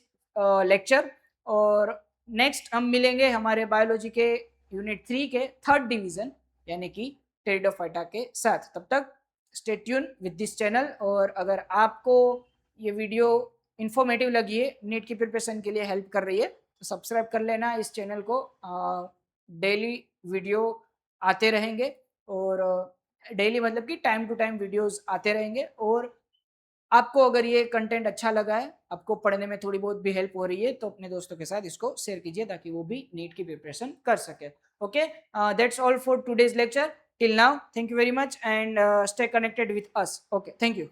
lecture. और नेक्स्ट हम मिलेंगे हमारे बायोलॉजी के यूनिट 3 के थर्ड डिवीजन यानी कि टेरिडोफाइटा के साथ। तब तक stay tune with this channel. और अगर आपको ये वीडियो इंफॉर्मेटिव लगी है, नीट की प्रिपरेशन के लिए हेल्प कर रही है, तो सब्सक्राइब कर लेना इस चैनल को। डेली वीडियो आते रहेंगे, और डेली मतलब कि टाइम टू टाइम वीडियोस आते रहेंगे। और आपको अगर ये कंटेंट अच्छा लगा है, आपको पढ़ने में थोड़ी बहुत भी हेल्प हो रही है, तो अपने दोस्तों के साथ इसको शेयर कीजिए ताकि वो भी नीट की प्रिपरेशन कर सके। Okay, that's all for today's lecture. Till now, thank you very much and stay connected with us. Okay, thank you.